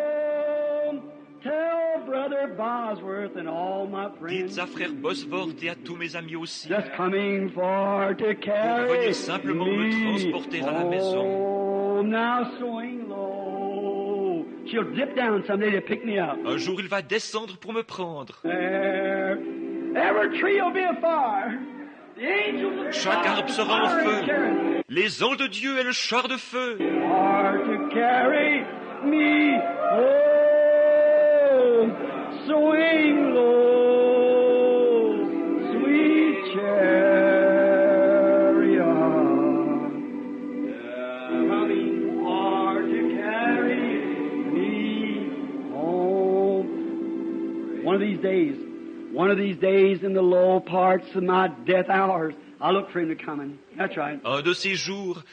dites à frère Bosworth et à tous mes amis aussi, pour venir simplement me transporter à la maison. Un jour, il va descendre pour me prendre. Chaque arbre sera en feu. Les anges de Dieu et le char de feu. Swing low, sweet chariot, coming far to carry me home. One of these days in the low parts of my death hours, I look for him to come. That's right. Un de ces jours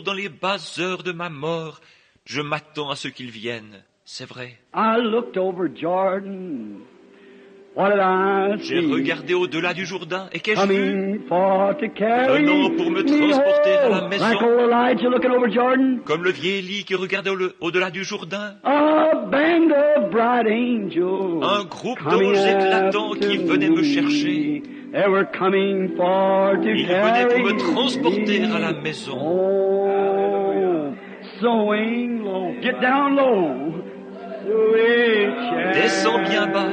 dans les basses heures de ma mort, je m'attends à ce qu'il vienne. C'est vrai. I looked over Jordan. What did I see? J'ai regardé au-delà du Jourdain et qu'ai-je vu? Venant pour me transporter à la maison. Like old Elijah looking over Jordan. Comme le vieil Élie qui regardait au-delà du Jourdain. A band of bright angels. Un groupe d'anges éclatants qui venaient me chercher. They were coming for to Ils venaient pour me transporter à la maison. Oh, sowing low. Get down low. Descends bien bas.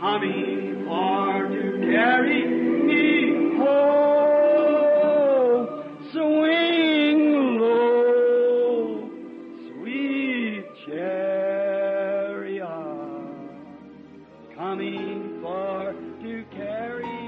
Coming far to carry me home. Swing low, sweet chariot. Coming far to carry